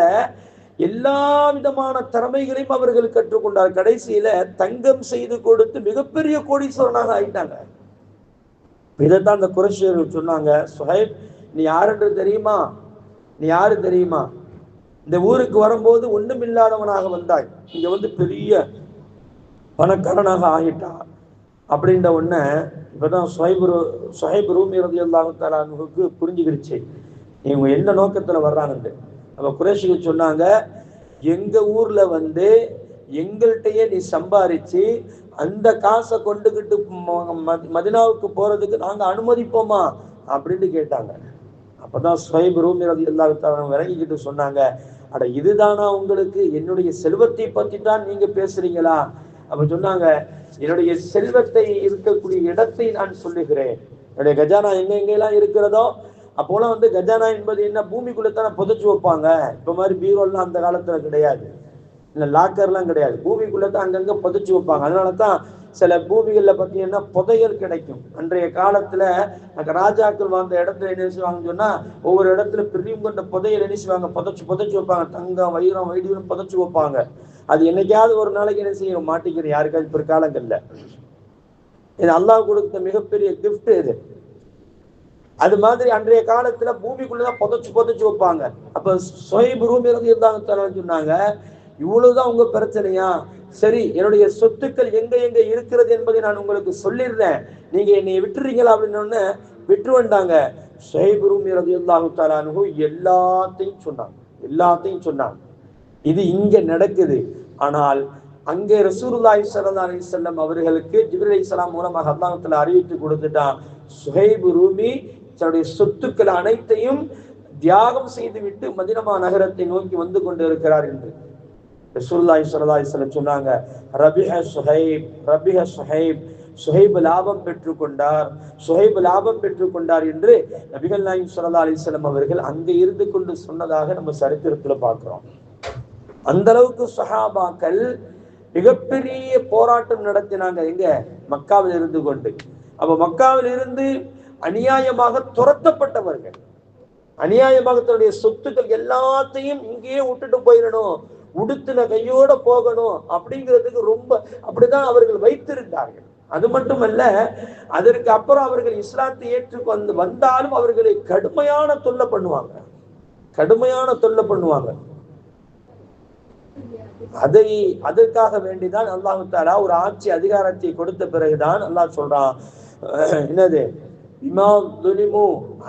எல்லா விதமான திறமைகளையும் அவர்கள் கற்றுக்கொண்டார். கடைசியில தங்கம் செய்து கொடுத்து மிகப்பெரிய கோடீஸ்வரனாக ஆயிட்டாங்க. இதைத்தான் அந்த குறைஷியர்கள் சொன்னாங்க, சுஹைப், நீ யாருன்று தெரியுமா? நீ யாரு தெரியுமா? இந்த ஊருக்கு வரும்போது ஒண்ணும் இல்லாதவனாக வந்தாய், இங்க பெரிய பணக்காரனாக ஆகிட்டான் அப்படின்ற ஒண்ண இப்பதான் சுஹைப் ரூமி ரலியல்லாஹு தஆலா அன்ஹுக்கு புரிஞ்சுக்கிடுச்சு, இவங்க என்ன நோக்கத்துல வர்றாங்கன்னு. நம்ம குறைஷிகள் சொன்னாங்க, எங்க ஊர்ல எங்கள்கிட்டயே நீ சம்பாரிச்சு அந்த காசை கொண்டுகிட்டு மதினாவுக்கு போறதுக்கு நாங்க அனுமதிப்போமா அப்படின்னு கேட்டாங்க. அப்பதான் சுஹைப் ரூமி ரலியல்லாஹு தஆலா விளங்கிக்கிட்டு சொன்னாங்க, அட இதுதானா உங்களுக்கு என்னுடைய செல்வத்தை பத்தி தான் நீங்க பேசுறீங்களா? அப்ப சொன்னாங்க, என்னுடைய செல்வத்தை இருக்கக்கூடிய இடத்தை நான் சொல்லுகிறேன். என்னுடைய கஜானா எங்கெல்லாம் இருக்கிறதோ அப்போலாம் கஜானா என்பது என்ன, பூமிக்குள்ளத்தானே புதைச்சு வைப்பாங்க. இப்ப மாதிரி பீரோல்லாம் அந்த காலத்துல கிடையாது, இல்ல லாக்கர்லாம் கிடையாது. பூமிக்குள்ளதான் அங்கங்க புதைச்சு வைப்பாங்க. அதனாலதான் சில பூமிகள்ல பார்த்தீங்கன்னா புதையல் கிடைக்கும். அன்றைய காலத்துல ராஜாக்கள் வாழ்ந்த இடத்துல என்ன செய்வாங்கன்னு சொன்னா, ஒவ்வொரு இடத்துல பெரிய கொண்ட புதையல் என்ன செய்வாங்க, புதைச்சு வைப்பாங்க. தங்கம் வைரம் வைடூரம் புதைச்சு வைப்பாங்க. அது என்னைக்காவது ஒரு நாளைக்கு என்ன செய்யும், மாட்டிக்கிறேன் யாருக்காவது பிற்காலங்கள்ல. இது அல்லாஹ் கொடுத்த மிகப்பெரிய கிஃப்ட் இது. அது மாதிரி அன்றைய காலத்துல பூமிக்குள்ளதான் புதைச்சு வைப்பாங்க. அப்ப சுஹைப் ரூமி ரலியல்லாஹு சொன்னாங்க, இவ்வளவுதான் உங்க பிரச்சனையா? சரி, என்னுடைய சொத்துக்கள் எங்க எங்க இருக்கிறது என்பதை நான் உங்களுக்கு சொல்லிடுறேன், நீங்க என்னை விட்டுறீங்களா அப்படின்னு விட்டு வந்தாங்க. சுஹைப் ரூமி ரலியல்லாஹு தஆலா அன்ஹு எல்லாத்தையும் சொன்னாங்க. இது இங்க நடக்குது. ஆனால் அங்கே ரசூலுல்லாஹி ஸல்லல்லாஹு அலைஹி வஸல்லம் அவர்களுக்கு ஜிப்ரீல் அலைஹிஸ்ஸலாம் மூலமாக அல்லாஹ் தஆலா அறிவித்து கொடுத்துட்டான், சுஹைப் ரூமி தன்னுடைய சொத்துக்கள் அனைத்தையும் தியாகம் செய்துவிட்டு மதீனா நகரத்தை நோக்கி வந்து கொண்டு இருக்கிறார் என்று ரசூலுல்லாஹி ஸல்லல்லாஹு அலைஹி வஸல்லம் சொன்னாங்க. ரபிஹ சுஹைப் லாபம் பெற்றுக்கொண்டார் என்று நபிகள் நாயகம் ஸல்லல்லாஹு அலைஹி வஸல்லம் அவர்கள் அங்கே இருந்து கொண்டு சொன்னதாக நம்ம சரித்திரத்துல பார்க்கிறோம். அந்த அளவுக்கு சஹாபாக்கள் மிகப்பெரிய போராட்டம் நடத்தினாங்க. எங்க? மக்காவில் இருந்து கொண்டு. அப்ப மக்காவில் இருந்து அநியாயமாக துரத்தப்பட்டவர்கள், அநியாயமாக தன்னுடைய சொத்துக்கள் எல்லாத்தையும் இங்கேயே விட்டுட்டு போயிடணும், உடுத்தின கையோட போகணும் அப்படிங்கிறதுக்கு ரொம்ப அப்படிதான் அவர்கள் வைத்திருந்தார்கள். அது மட்டுமல்ல, அதற்கு அப்புறம் அவர்கள் இஸ்லாத்தை ஏற்று வந்தாலும் அவர்களை கடுமையான தொல்லை பண்ணுவாங்க. அதற்காக வேண்டிதான் அல்லாஹ் தஆலா ஒரு ஆட்சி அதிகாரத்தை கொடுத்த பிறகுதான் அல்லாஹ் சொல்றான், என்னது,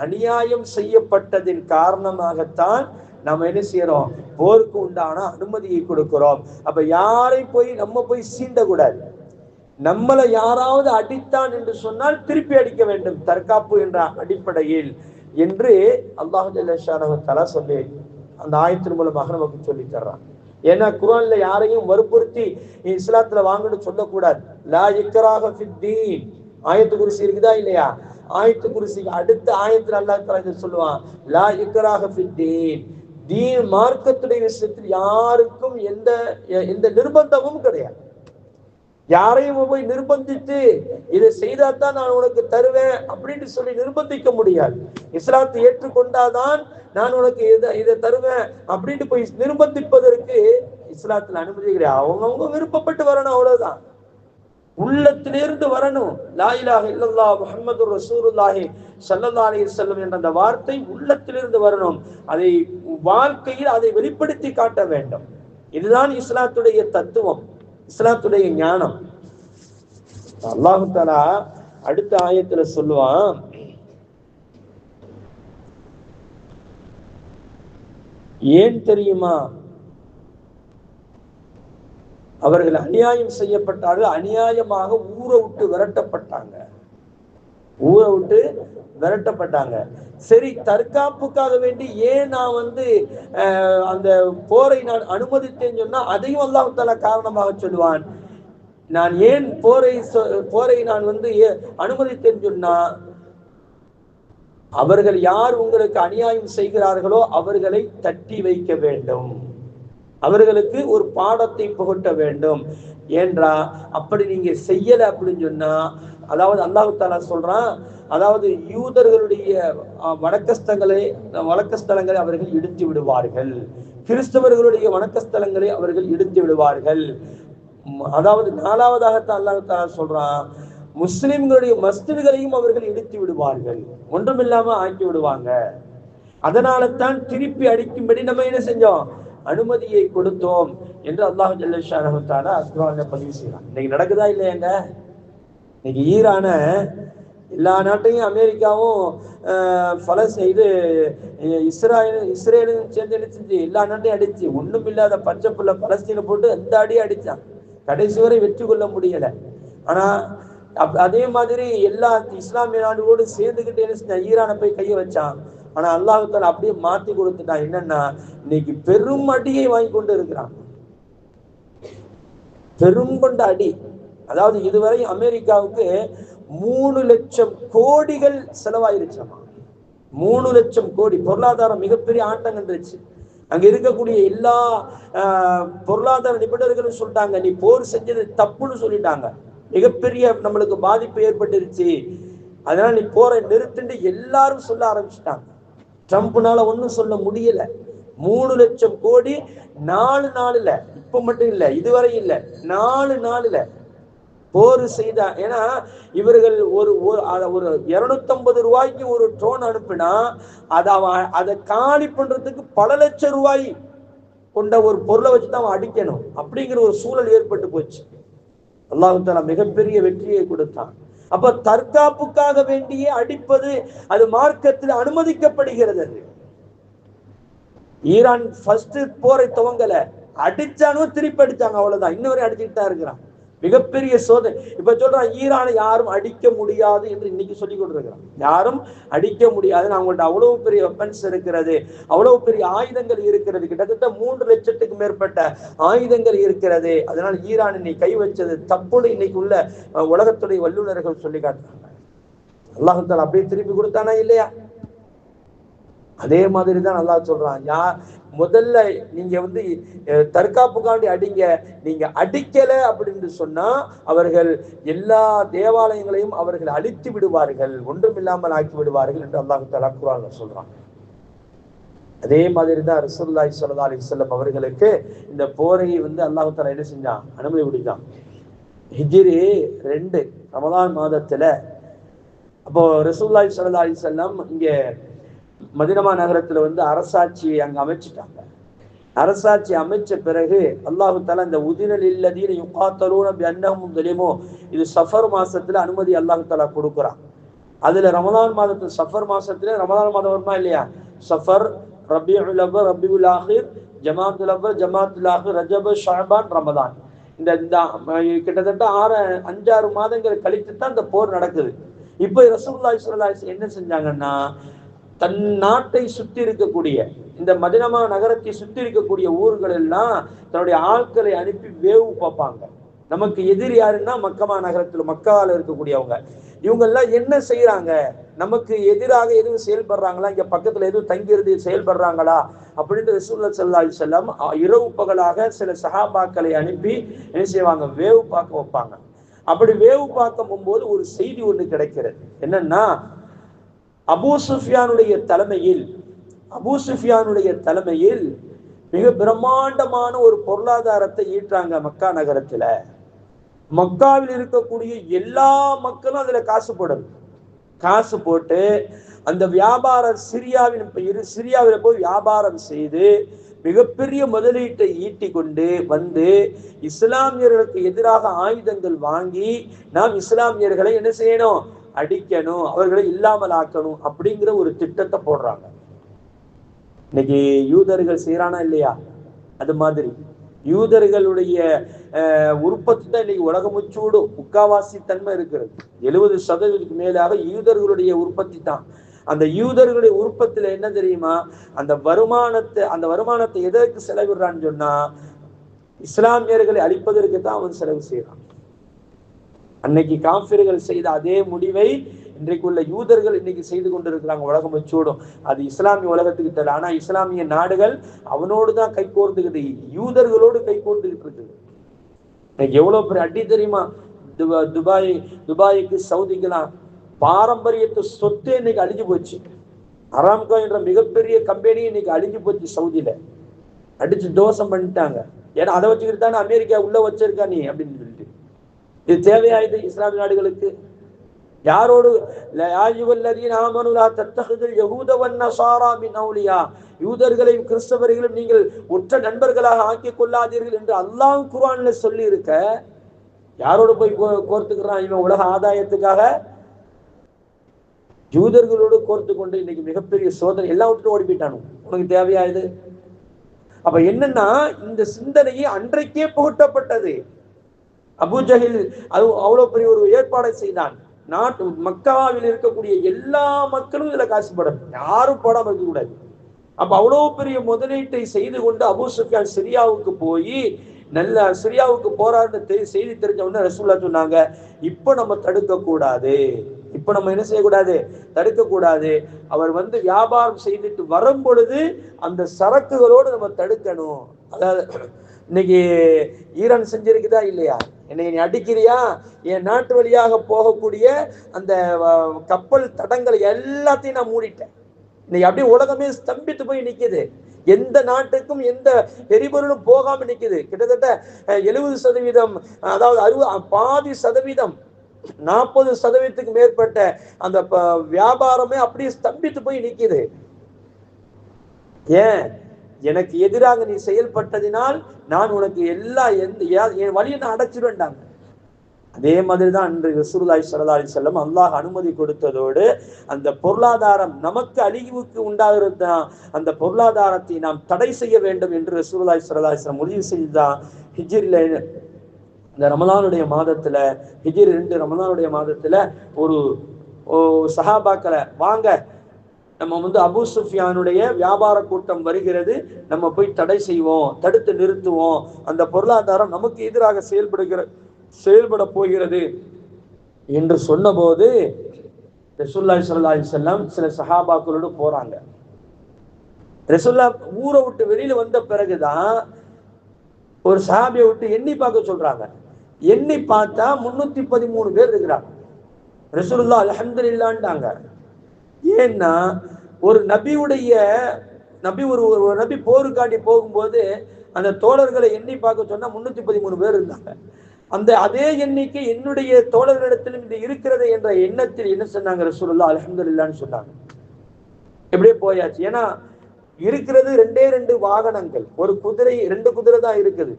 அநியாயம் செய்யப்பட்டதின் காரணமாகத்தான் நம்ம என்ன செய்யறோம், போருக்கு உண்டான அனுமதியை கொடுக்கிறோம். அப்ப யாரை நம்ம போய் சீண்டக்கூடாது. நம்மளை யாராவது அடித்தான் என்று சொன்னால் திருப்பி அடிக்க வேண்டும், தற்காப்பு என்ற அடிப்படையில் என்று அல்லாஹ் ஜல்ல ஷானஹு தஆலா சொல்லி அந்த ஆயத்தின் மூலமாக நமக்கு சொல்லி தர்றான். ஏன்னா குர்ஆன்ல யாரையும் வற்புறுத்தி இஸ்லாத்துல வாங்கன்னு சொல்லக்கூடாது. லா இக்ராஹ ஃபித்தீன் ஆயத்து குர்சி இருக்குதா இல்லையா? ஆயத்து குர்சிக்கு அடுத்த ஆயத்துல அல்லாஹ் தஆலா சொல்லுவான், லா இக்ராஹ ஃபித்தீன், தீன் மார்க்கத்துடைய விஷயத்தில் யாருக்கும் எந்த நிர்பந்தமும் கிடையாது. யாரையும் போய் நிர்பந்தித்து இதை செய்தாதான் நான் உனக்கு தருவேன் அப்படின்னு சொல்லி நிர்பந்திக்க முடியாது. இஸ்லாத்தை ஏற்றுக்கொண்டாதான் நான் உனக்கு இதை தருவேன் அப்படின்னு போய் நிர்பந்திப்பதற்கு இஸ்லாத்துல அனுமதி கிடையாது. அவங்கவுங்க விருப்பப்பட்டு வரணும், அவ்வளவுதான். உள்ளத்திலிருந்து வரணும். லா இலாஹ இல்லல்லாஹ் முஹம்மதுர் ரசூலுல்லாஹி ஸல்லல்லாஹு அலைஹி வஸல்லம் என்ற அந்த வார்த்தை உள்ளத்திலிருந்து வரணும். அதை வாழ்க்கையில் அதை வெளிப்படுத்தி காட்ட வேண்டும். இதுதான் இஸ்லாத்துடைய தத்துவம், இஸ்லாத்துடைய ஞானம். அல்லாஹ் தஆலா அடுத்த ஆயத்துல சொல்லுவான், ஏன் தெரியுமா, அவர்கள் அநியாயம் செய்யப்பட்டார்கள், அநியாயமாக ஊரை விட்டு விரட்டப்பட்டாங்க. சரி, தற்காப்புக்காக வேண்டி ஏன் நான் அந்த போரை நான் அனுமதித்தேன்னு சொன்னா அதையும் அல்லாஹ் தஆலா காரணமாக சொல்லுவான். நான் ஏன் போரை நான் அனுமதித்தேன்னு சொன்னா, அவர்கள் யார் உங்களுக்கு அநியாயம் செய்கிறார்களோ அவர்களை தட்டி வைக்க வேண்டும், அவர்களுக்கு ஒரு பாடத்தை புகட்ட வேண்டும். ஏன்றா அப்படி நீங்க செய்யல அப்படின்னு சொன்னா, அதாவது அல்லாஹ் தஆலா சொல்றான், அதாவது யூதர்களுடைய வணக்கஸ்தலங்களை அவர்கள் இடித்து விடுவார்கள், கிறிஸ்தவர்களுடைய வணக்கஸ்தலங்களை அவர்கள் இடித்து விடுவார்கள். அதாவது நாலாவதாகத்தான் அல்லாஹ் தஆலா சொல்றான், முஸ்லிம்களுடைய மஸ்ஜிதுகளையும் அவர்கள் இடித்து விடுவார்கள், ஒன்றுமில்லாம ஆக்கி விடுவாங்க. அதனால தான் திருப்பி அடிக்கும்படி நம்ம என்ன செஞ்சோம், அனுமதியை கொடுத்தோம் என்று அல்லாஹ் ஜல்ல ஷானஹு தஆலா குர்ஆன்ல பதிவு செய்யறான். இன்னைக்கு நடக்குதா இல்லையாங்க? இன்னைக்கு ஈரான எல்லா நாட்டையும் அமெரிக்காவும் இது இஸ்ரேலும் சேர்ந்து அடிச்சிச்சு, எல்லா நாட்டையும் அடிச்சு, ஒண்ணும் இல்லாத பச்சை புள்ள பலஸ்தீனை போட்டு அந்த அடியே அடிச்சான். கடைசி வரை வெற்றி கொள்ள முடியல. ஆனா அதே மாதிரி எல்லா இஸ்லாமிய நாடுகளோடு சேர்ந்துகிட்டு என்ன செஞ்சான், ஈரானை போய் கைய வச்சான். ஆனா அல்லாஹ் தஆலா அப்படியே மாத்தி கொடுத்துட்டான். என்னன்னா, இன்னைக்கு பெரும் அடியை வாங்கி கொண்டு இருக்கிறான், பெரும் கொண்ட அடி. அதாவது இதுவரை அமெரிக்காவுக்கு 3 லட்சம் கோடிகள் செலவாயிருச்சாமா. 3 லட்சம் கோடி. பொருளாதாரம் மிகப்பெரிய ஆட்டம் கண்டுச்சு. அங்க இருக்கக்கூடிய எல்லா பொருளாதார நிபுணர்களும் சொல்லிட்டாங்க, நீ போர் செஞ்சது தப்புன்னு சொல்லிட்டாங்க. மிகப்பெரிய நம்மளுக்கு பாதிப்பு ஏற்பட்டுருச்சு, அதனால நீ போரை நிறுத்துன்னு எல்லாரும் சொல்ல ஆரம்பிச்சுட்டாங்க. ட்ரம்ப்னால ஒன்னும் சொல்ல முடியல. 3 லட்சம் கோடி 4 நாளுல, இப்ப மட்டும் இல்ல, இதுவரை இல்ல, 4 நாளுல போர் செய்தா. ஏன்னா இவர்கள் ஒரு 250 ரூபாய்க்கு ஒரு ட்ரோன் அனுப்பினா அதை காலி பண்றதுக்கு பல லட்சம் ரூபாய் கொண்ட ஒரு பொருளை வச்சுதான் அவன் அடிக்கணும். அப்படிங்கிற ஒரு சூழல் ஏற்பட்டு போச்சு. அல்லாஹ் தஆலா மிகப்பெரிய வெற்றியை கொடுத்தான். அப்ப தற்காப்புக்காக வேண்டியே அடிப்பது அது மார்க்கத்தில் அனுமதிக்கப்படுகிறது. ஈரான் ஃபர்ஸ்ட் போரை துவங்கல, அடிச்சானோ திருப்பி அடிச்சாங்க, அவ்வளவுதான். இன்னொரு அடிச்சுட்டு தான் இருக்கிறான். மிகப்பெரிய சோதனை. இப்ப சொல்றான், ஈரானை யாரும் அடிக்க முடியாது என்று இன்னைக்கு சொல்லி கொண்டிருக்கிறான். யாரும் அடிக்க முடியாது, அவங்கள்ட்ட அவ்வளவு பெரிய வெப்பன்ஸ் இருக்கிறது, அவ்வளவு பெரிய ஆயுதங்கள் இருக்கிறது, கிட்டத்தட்ட 3 லட்சத்துக்கு மேற்பட்ட ஆயுதங்கள் இருக்கிறது. அதனால் ஈரான் இன்னைக்கு கை வச்சது தப்புன்னு இன்னைக்கு உள்ள உலகத்துடைய வல்லுநர்கள் சொல்லி காட்டுறாங்க. அல்லாஹ் தஆலா அப்படியே திருப்பி கொடுத்தானா இல்லையா? அதே மாதிரிதான் அல்லாஹ் சொல்றான், முதல்ல நீங்க தற்காப்புக்காண்டி அடிங்க, நீங்க அடிக்கல அப்படின்னு சொன்னா அவர்கள் எல்லா தேவாலயங்களையும் அவர்கள் அழித்து விடுவார்கள், ஒன்றுமில்லாமல் ஆக்கி விடுவார்கள் என்று அல்லாஹ் தஆலா குர்ஆன்ல சொல்றான். அதே மாதிரிதான் ரசூலுல்லாஹி ஸல்லல்லாஹு அலைஹி வஸல்லம் அவர்களுக்கு இந்த போரை அல்லாஹ் தஆலா என்ன செஞ்சான், அனுமதி கொடுத்தான். ஹிஜ்ரி 2 ரமலான் மாதத்துல. அப்போ ரசூலுல்லாஹி ஸல்லல்லாஹு அலைஹி வஸல்லம் இங்க மதீனா நகரத்துல அரசாட்சியை அங்க அமைச்சிட்டாங்க. அரசாட்சி அமைச்ச பிறகு அல்லாஹ் தஆலா இந்த உதினல் இல்லதீன யுகாத்தலூன பிஅன்னஹும் ஸலிமூ, இது சஃபர் மாசத்துல அனுமதி அல்லாஹ் தஆலா கொடுக்குறான். அதுல ரமலான் மாதத்துல, சஃபர் மாசத்துல ரமலான் மாதம் வருமா இல்லையா? சஃபர், ரபியுல் அவ்வல், ரபியுல் ஆஹிர், ஜமாத்துல் அவ்வல், ஜமாத்துல் ஆஹிர், ரஜப், ஷஅபான், ரமலான். இந்த கிட்டத்தட்ட 5-6 மாதங்கள் கழித்து தான் இந்த போர் நடக்குது. இப்போ ரசூலுல்லாஹி ஸல்லல்லாஹு அலைஹி வஸல்லம் என்ன செஞ்சாங்கன்னா, தன் நாட்டை சுற்றி இருக்கக்கூடிய இந்த மதீனா நகரத்தை சுற்றி இருக்கக்கூடிய ஊர்கள் எல்லாம் தன்னுடைய ஆட்களை அனுப்பி வேவு பார்ப்பாங்க. நமக்கு எதிரி யாருன்னா மக்கமா நகரத்துல, மக்கால இருக்கக்கூடியவங்க. இவங்க எல்லாம் என்ன செய்யறாங்க, நமக்கு எதிராக எதுவும் செயல்படுறாங்களா, இங்க பக்கத்துல எதுவும் தங்கியிருந்து செயல்படுறாங்களா அப்படின்னு ரசூலுல்லாஹி ஸல்லல்லாஹு அலைஹி வஸல்லம் இரவு பகலாக சில சஹாபாக்களை அனுப்பி என்ன செய்வாங்க, வேவு பார்க்க வைப்பாங்க. அப்படி வேவு பார்க்க போகும்போது ஒரு செய்தி ஒன்று கிடைக்கிறது. என்னன்னா, அபூ சுஃபியானுடைய தலைமையில் மிக பிரம்மாண்டமான ஒரு பொருளாதாரத்தை ஈற்றாங்க மக்கா நகரத்துல. மக்காவில் இருக்கக்கூடிய எல்லா மக்களும் அதுல காசு போட்டு அந்த வியாபாரம் சிரியாவில போய் வியாபாரம் செய்து மிகப்பெரிய முதலீட்டை ஈட்டி கொண்டு இஸ்லாமியர்களுக்கு எதிராக ஆயுதங்கள் வாங்கி நாம் இஸ்லாமியர்களை என்ன செய்யணும், அடிக்கணும், அவர்களை இல்லாமல் ஆக்கணும் அப்படிங்கிற ஒரு திட்டத்தை போடுறாங்க. இன்னைக்கு யூதர்கள் செய்யறானா இல்லையா? அது மாதிரி யூதர்களுடைய உற்பத்தி தான் இன்னைக்கு உலகம் முச்சூடும் முக்காவாசி தன்மை இருக்கிறது. 70% மேலாக யூதர்களுடைய உற்பத்தி தான். அந்த யூதர்களுடைய உற்பத்தியில என்ன தெரியுமா, அந்த வருமானத்தை எதற்கு செலவிடுறான்னு சொன்னா, இஸ்லாமியர்களை அழிப்பதற்கு தான் அவன் செலவு செய்யறான். அன்னைக்கு காஃபிர்கள் செய்த அதே முடிவை இன்றைக்கு உள்ள யூதர்கள் இன்னைக்கு செய்து கொண்டிருக்கிறாங்க. உலகம் வச்சோடும் அது இஸ்லாமிய உலகத்துக்கு தெரியல. ஆனா இஸ்லாமிய நாடுகள் அவனோடு தான் கை கோர்ந்துக்கிட்டு, யூதர்களோடு கை கோர்ந்துக்கிட்டு இருக்குது. இன்னைக்கு எவ்வளவு பெரிய அடி தெரியுமா? துபாய்க்கு சவுதிக்கெல்லாம் பாரம்பரியத்து சொத்து இன்னைக்கு அழிஞ்சு போச்சு. அராம்கோ என்ற மிகப்பெரிய கம்பெனி இன்னைக்கு அழிஞ்சு போச்சு. சவுதியில அடிச்சு தோசம் பண்ணிட்டாங்க. ஏன்னா அதை வச்சுக்கிட்டு தானே அமெரிக்கா உள்ள வச்சிருக்கா நீ அப்படின்னு சொல்லிட்டு. இது தேவையாயுது இஸ்லாமிய நாடுகளுக்கு. யாரோடு யூதர்களையும் கிறிஸ்தவர்களையும் நீங்கள் உற்ற நண்பர்களாக ஆக்கிக் கொள்ளாதீர்கள் என்று அல்லாஹ் குர்ஆன்ல சொல்லி இருக்க, யாரோடு போய் கோர்த்துக்கிறான் இவன் உலக ஆதாயத்துக்காக? ஜூதர்களோடு கோர்த்து கொண்டு இன்னைக்கு மிகப்பெரிய சோதனை எல்லாம் விட்டுட்டு ஓடி போயிட்டானு. உனக்கு தேவையா இது? அப்ப என்னன்னா இந்த சிந்தனையை அன்றைக்கே புகட்டப்பட்டது. அபூஜஹில் அது அவ்வளவு பெரிய ஒரு ஏற்பாடை செய்தான். நாட்டு மக்காவில் இருக்கக்கூடிய எல்லா மக்களும் இதுல காசு போடணும், யாரும் போடாம இருக்க கூடாது. அப்ப அவ்வளவு பெரிய முதலீட்டை செய்து கொண்டு அபூ சுஃபியான் சிரியாவுக்கு போய் நல்ல சிரியாவுக்கு போறாருன்னு செய்தி தெரிஞ்ச உடனே ரசூலுல்லாஹ் சொன்னாங்க, இப்ப நம்ம தடுக்க கூடாது, இப்ப நம்ம என்ன செய்யக்கூடாது, தடுக்க கூடாது. அவர் வந்து வியாபாரம் செய்துட்டு வரும் பொழுது அந்த சரக்குகளோடு நம்ம தடுக்கணும். அதாவது இன்னைக்கு ஈரான் செஞ்சிருக்குதா இல்லையா? இன்னைக்கு நீ அடிக்கிறியா, என் நாட்டு வழியாக போகக்கூடிய அந்த கப்பல் தடங்களை எல்லாத்தையும் நான் மூடிட்டேன். இன்னைக்கு அப்படியே உலகமே ஸ்தம்பித்து போய் நிக்குது. எந்த நாட்டுக்கும் எந்த எரிபொருளும் போகாம நிக்குது. கிட்டத்தட்ட 70%, அதாவது பாதி சதவீதம், 40% மேற்பட்ட அந்த வியாபாரமே அப்படியே ஸ்தம்பித்து போய் நிக்குது. ஏன்? எனக்கு எதிராக நீ செயல்பட்டதினால் நான் உனக்கு என் வழியை நான் அடைச்சிருவேன்டாங்க. அதே மாதிரிதான் அன்று ரசூலுல்லாஹி ஸல்லல்லாஹு அலைஹி வஸல்லம் அல்லாஹ் அனுமதி கொடுத்ததோடு அந்த பொருளாதாரம் நமக்கு அழிவுக்கு உண்டாகிறது, அந்த பொருளாதாரத்தை நாம் தடை செய்ய வேண்டும் என்று ரசூலுல்லாஹி ஸல்லல்லாஹு அலைஹி வஸல்லம் முடிவு செய்துதான் ஹிஜ்ரில இந்த ரமலானுடைய மாதத்துல, ஹிஜ்ரி 2 ரமலானுடைய மாதத்துல ஒரு சஹாபாக்களை, வாங்க நம்ம வந்து அபூ சுஃபியானுடைய வியாபார கூட்டம் வருகிறது, நம்ம போய் தடை செய்வோம், தடுத்து நிறுத்துவோம், அந்த பொருளாதாரம் நமக்கு எதிராக செயல்பட போகிறது என்று சொன்னபோது ரசூலுல்லாஹி ஸல்லல்லாஹு அலைஹி வஸல்லம் சில சஹாபாக்களோடு போறாங்க. ரசூலுல்லாஹ் ஊரை விட்டு வெளியில வந்த பிறகுதான் ஒரு சஹாபியை விட்டு எண்ணி பார்க்க சொல்றாங்க. எண்ணி பார்த்தா 313 பேர் இருக்கிறாங்க. ரசூலுல்லாஹ் அல்ஹம்துலில்லாஹ்ன்றாங்க. ஏன்னா ஒரு நபி போருக்காண்டி போகும்போது அந்த தோழர்களை எண்ணி பார்க்க சொன்னா 313 பேர் இருந்தாங்க. அதே எண்ணிக்கை என்னுடைய தோழர்களிடத்திலும் இது இருக்கிறது என்ற எண்ணத்தில் என்ன சொன்னாங்க ரசூலுல்லாஹ் அல்ஹம்துலில்லாஹ்னு சொன்னாங்க. எப்படியே போயாச்சு. ஏன்னா இருக்கிறது 2 வாகனங்கள், ஒரு குதிரை, 2 குதிரை தான் இருக்குது.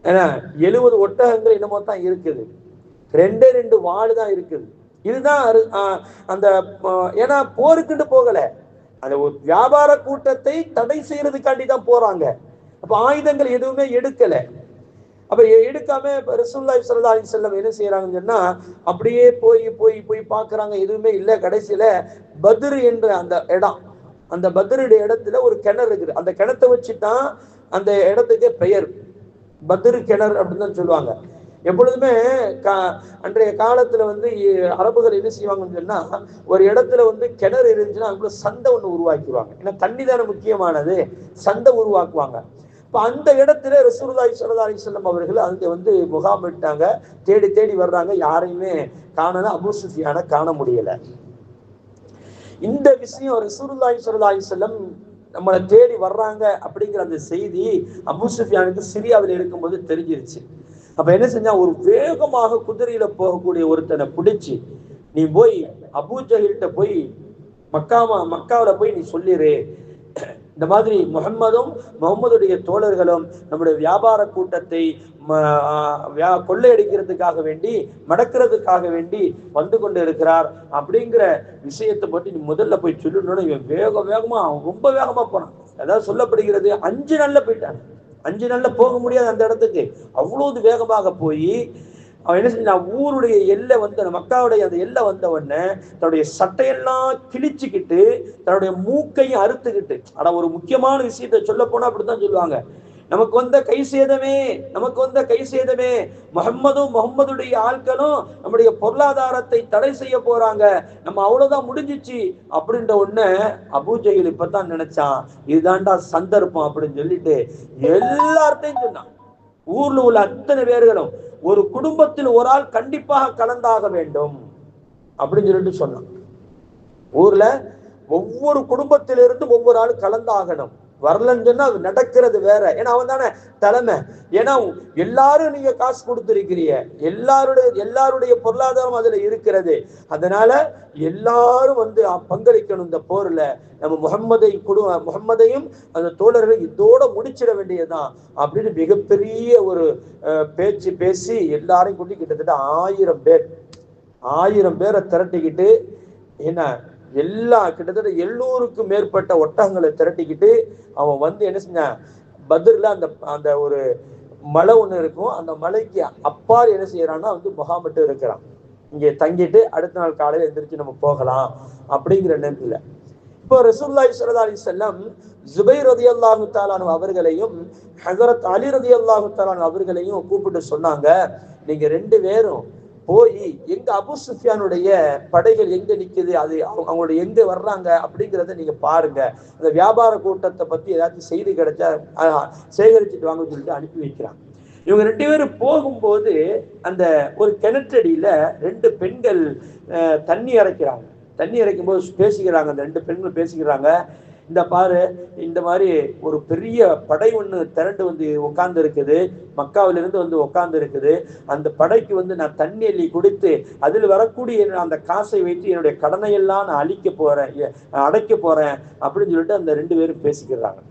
ஏன்னா 70 ஒட்டகங்கள் என்னமோ தான் இருக்குது, 2 வாள் தான் இருக்குது. இதுதான் அந்த ஏன்னா போருக்குன்னு போகல, அந்த ஒரு வியாபார கூட்டத்தை தடை செய்யறதுக்காண்டி தான் போறாங்க. அப்ப ஆயுதங்கள் எதுவுமே எடுக்கல. அப்ப எடுக்காம ரசூலுல்லாஹி ஸல்லல்லாஹு அலைஹி வஸல்லம் என்ன செய்யறாங்கன்னு சொன்னா அப்படியே போய் பாக்குறாங்க, எதுவுமே இல்லை. கடைசியில பத்ர் என்ற அந்த இடம், அந்த பத்ருடைய இடத்துல ஒரு கிணறு இருக்குது. அந்த கிணத்தை வச்சுதான் அந்த இடத்துக்கு பெயர் பத்ர் கிணறு அப்படின்னு தான் சொல்லுவாங்க. எப்பொழுதுமே அன்றைய காலத்துல வந்து அரபுகள் என்ன செய்வாங்கன்னு சொன்னா, ஒரு இடத்துல வந்து கிணறு இருந்துச்சுன்னா அதுக்குள்ள சந்தை ஒண்ணு உருவாக்கிடுவாங்க. ஏன்னா தண்ணி தானே முக்கியமானது, சந்தை உருவாக்குவாங்க. இப்ப அந்த இடத்துல ரசூலுல்லாஹி ஸல்லல்லாஹு அலைஹி வஸல்லம் அவர்கள் அங்க வந்து முகாமிட்டாங்க. தேடி வர்றாங்க, யாரையுமே காணல, அபூ சுஃபியானை காண முடியல. இந்த விஷயம் ரசூலுல்லாஹி ஸல்லல்லாஹு அலைஹி வஸல்லம் நம்மளை தேடி வர்றாங்க அப்படிங்கிற அந்த செய்தி அபூ சுஃபியானுக்கு சிரியாவில் இருக்கும்போது தெரிஞ்சிருச்சு. அப்ப என்ன செஞ்சா, ஒரு வேகமாக குதிரையில போகக்கூடிய ஒருத்தனை பிடிச்சி, நீ போய் அபூ ஜஹில்கிட்ட போய் மக்காவில போய் நீ சொல்லிரு, இந்த மாதிரி முகம்மதுடைய தோழர்களும் நம்முடைய வியாபார கூட்டத்தை கொள்ளையடிக்கிறதுக்காக வேண்டி, மடக்கிறதுக்காக வேண்டி வந்து கொண்டு இருக்கிறார் அப்படிங்கிற விஷயத்தை பற்றி நீ முதல்ல போய் சொல்லணும்னு இவன் வேகமா ரொம்ப வேகமா போனான். அதாவது சொல்லப்படுகிறது 5 நாள்ல போயிட்டான். 5 நாள்ல போக முடியாது அந்த இடத்துக்கு. அவ்வளவு வேகமாக போய் அவன் என்ன செஞ்சான், ஊருடைய எல்லை வந்து மக்காவுடைய அந்த எல்லை வந்த உடனே தன்னுடைய சட்டையெல்லாம் கிழிச்சுக்கிட்டு தன்னுடைய மூக்கையும் அறுத்துக்கிட்டு, ஆனா ஒரு முக்கியமான விஷயத்த சொல்ல போனா அப்படித்தான் சொல்லுவாங்க, நமக்கு வந்த கை சேதமே முகம்மதுடைய ஆட்களும் நம்முடைய பொருளாதாரத்தை தடை செய்ய போறாங்க, நம்ம அவ்வளவுதான் முடிஞ்சிச்சு அப்படின்ற உடனே அபூ ஜஹில் இப்பதான் நினைச்சான், இதுதான்டா சந்தர்ப்பம் அப்படின்னு சொல்லிட்டு எல்லார்ட்டையும் சொன்னான். ஊர்ல உள்ள அத்தனை பேர்களும், ஒரு குடும்பத்தில் ஒரு ஆள் கண்டிப்பாக கலந்தாக வேண்டும் அப்படின்னு சொல்லிட்டு சொன்னான். ஊர்ல ஒவ்வொரு குடும்பத்திலிருந்து ஒவ்வொரு ஆள் கலந்தாகணும். வரலன்னு சொன்னா அது நடக்கிறது வேற. ஏன்னா அவன் தானே தலைமை. ஏன்னா எல்லாரும் நீங்க காசு கொடுத்திருக்கிறீங்க, எல்லாருடைய பொருளாதாரம் அதுல இருக்கிறது. அதனால எல்லாரும் வந்து பங்களிக்கணும் இந்த போர்ல. நம்ம முகம்மதையும் அந்த தோழர்களை இதோட முடிச்சிட வேண்டியதுதான் அப்படின்னு மிகப்பெரிய ஒரு பேச்சு பேசி எல்லாரையும் கூட்டி கிட்டத்தட்ட 1000 பேரை திரட்டிக்கிட்டு என்ன கிட்டத்தட்ட 700க்கும் மேற்பட்ட ஒட்டகங்களை திரட்டிக்கிட்டு அவன் வந்து என்ன செஞ்சான், பத்ர்ல அந்த அந்த ஒரு மலை ஒண்ணு இருக்கும், அந்த மலைக்கு அப்பால் என்ன செய்யறான்னா வந்து முகாமிட்டு இருக்கிறான். இங்கே தங்கிட்டு அடுத்த நாள் காலையில எந்திரிச்சு நம்ம போகலாம் அப்படிங்கிற நேரத்துல இப்போ ரசூலுல்லாஹி ஸல்லல்லாஹு அலைஹி வஸல்லம் ஜுபைர் ரலியல்லாஹு தஆலா அவர்களையும் ஹஜரத் அலி ரலியல்லாஹு தஆலா அவர்களையும் கூப்பிட்டு சொன்னாங்க, நீங்க 2 பேரும் போய் எங்க அபு சுஃபியானுடைய படைகள் எங்க நிக்குது, அது அவங்களுடைய எங்க வர்றாங்க அப்படிங்கிறத நீங்க பாருங்க, அந்த வியாபார கூட்டத்தை பத்தி ஏதாச்சும் செய்தி கிடைச்சா சேகரிச்சுட்டு வாங்கன்னு சொல்லிட்டு அனுப்பி வைக்கிறாங்க. இவங்க 2 பேரும் போகும்போது அந்த ஒரு கிணற்றடியில 2 பெண்கள் தண்ணி இறைக்கிறாங்க. தண்ணி இறைக்கும் போது பேசிக்கிறாங்க, அந்த 2 பெண்கள் பேசிக்கிறாங்க, இந்த பாரு இந்த மாதிரி ஒரு பெரிய படை ஒண்ணு திரண்டு வந்து உட்கார்ந்து இருக்குது, மக்காவிலிருந்து வந்து உட்கார்ந்து இருக்குது, அந்த படைக்கு வந்து நான் தண்ணி அள்ளி கொடுத்து அதில் வரக்கூடிய அந்த காசை வைத்து என்னுடைய கடனை எல்லாம் நான் அடைக்க போறேன் அப்படின்னு சொல்லிட்டு அந்த 2 பேரும் பேசிக்கிறாங்க.